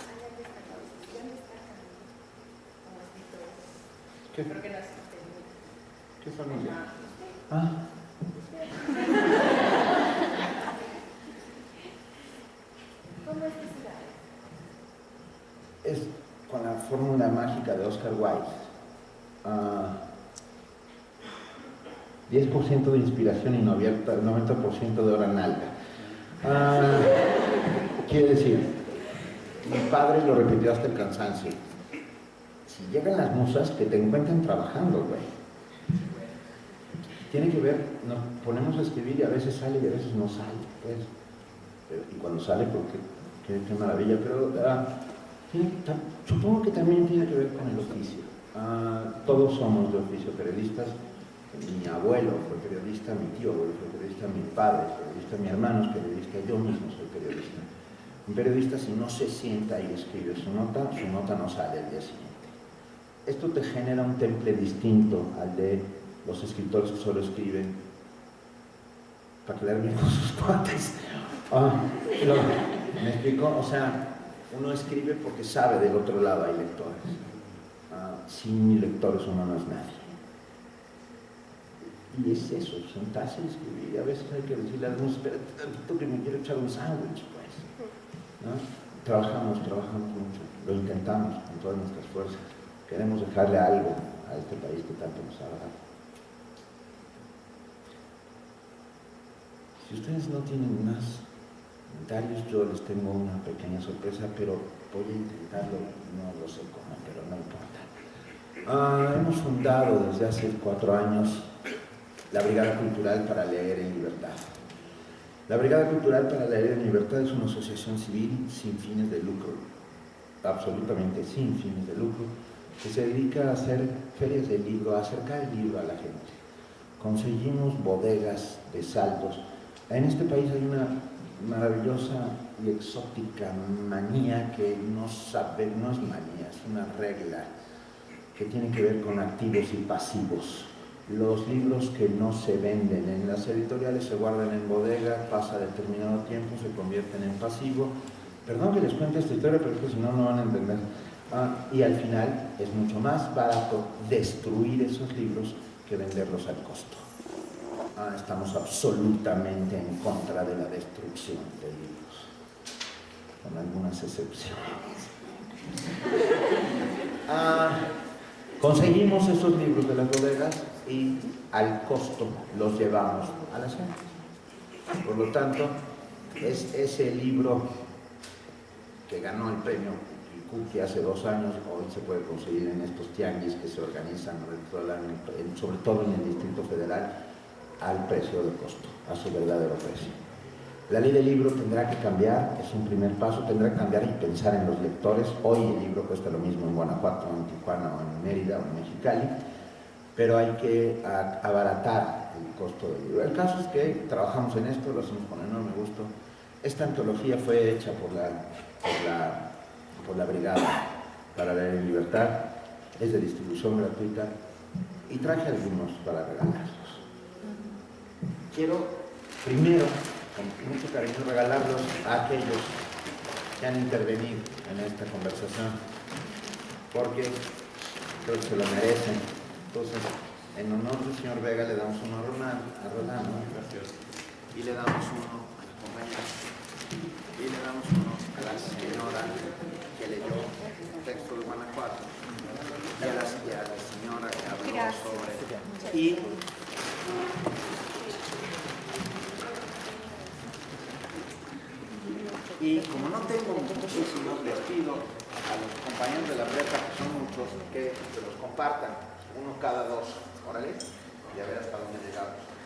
haya destacado, se sigan destacando como escritores? ¿Qué? Creo que no es usted. ¿Qué familia? Usted. Ah, ¿Cómo es que se da? es con la fórmula mágica de Oscar Wilde. 10% de inspiración y 90% de hora nalga. Quiere decir, mi padre lo repitió hasta el cansancio. Si llegan las musas, que te encuentren trabajando, güey. Tiene que ver, nos ponemos a escribir y a veces sale y a veces no sale, pues. Y cuando sale, porque qué maravilla, pero supongo que también tiene que ver con el oficio. Todos somos de oficio, periodistas. Mi abuelo fue periodista, mi tío abuelo fue periodista, mi padre es periodista, mi hermano es periodista, yo mismo soy periodista. Un periodista, si no se sienta y escribe su nota no sale al día siguiente. Esto te genera un temple distinto al de los escritores que solo escriben para quedar bien con sus cuates. ¿Me explico? O sea, uno escribe porque sabe del otro lado hay lectores. Sin lectores uno no es nadie. Y es eso, sentarse y escribir. Y a veces hay que decirle a algunos, espérate tantito que me quiero echar un sándwich, pues. ¿No? Trabajamos mucho, lo intentamos con todas nuestras fuerzas. Queremos dejarle algo a este país que tanto nos ha dado. Si ustedes no tienen más comentarios, yo les tengo una pequeña sorpresa, pero voy a intentarlo, no lo sé cómo, pero no importa. Hemos fundado desde hace 4 años la Brigada Cultural para Leer en Libertad. La Brigada Cultural para Leer en Libertad es una asociación civil sin fines de lucro, absolutamente sin fines de lucro, que se dedica a hacer ferias de libro, a acercar el libro a la gente. Conseguimos bodegas de saldos. En este país hay una maravillosa y exótica manía que no es manía, es una regla que tiene que ver con activos y pasivos. Los libros que no se venden en las editoriales se guardan en bodega, pasa determinado tiempo, se convierten en pasivo. Perdón que les cuente esta historia, pero es que si no, no van a entender. Y al final es mucho más barato destruir esos libros que venderlos al costo. Estamos absolutamente en contra de la destrucción de libros, con algunas excepciones. Conseguimos esos libros de las bodegas y al costo los llevamos a las gentes. Por lo tanto, es ese libro que ganó el premio Cookie hace 2 años, hoy se puede conseguir en estos tianguis que se organizan sobre todo en el Distrito Federal, al precio de costo, a su verdadero precio. La ley del libro tendrá que cambiar, es un primer paso, tendrá que cambiar y pensar en los lectores. Hoy el libro cuesta lo mismo en Guanajuato, en Tijuana, o en Mérida, o en Mexicali, pero hay que abaratar el costo del libro. El caso es que trabajamos en esto, lo hacemos con enorme gusto. Esta antología fue hecha por la Brigada para Leer en Libertad, es de distribución gratuita y traje algunos para regalarlos. Quiero primero, con mucho cariño, regalarlos a aquellos que han intervenido en esta conversación, porque creo que se lo merecen. Entonces, en honor del señor Vega, le damos uno a Rolando, y le damos uno a la compañera, y le damos uno a la señora que leyó el texto de Guanajuato, y a la señora que habló sobre... Y como no tengo muchísimo, les pido a los compañeros de la prepa, que son muchos, que se los compartan, uno cada dos, órale, y a ver hasta dónde llegamos.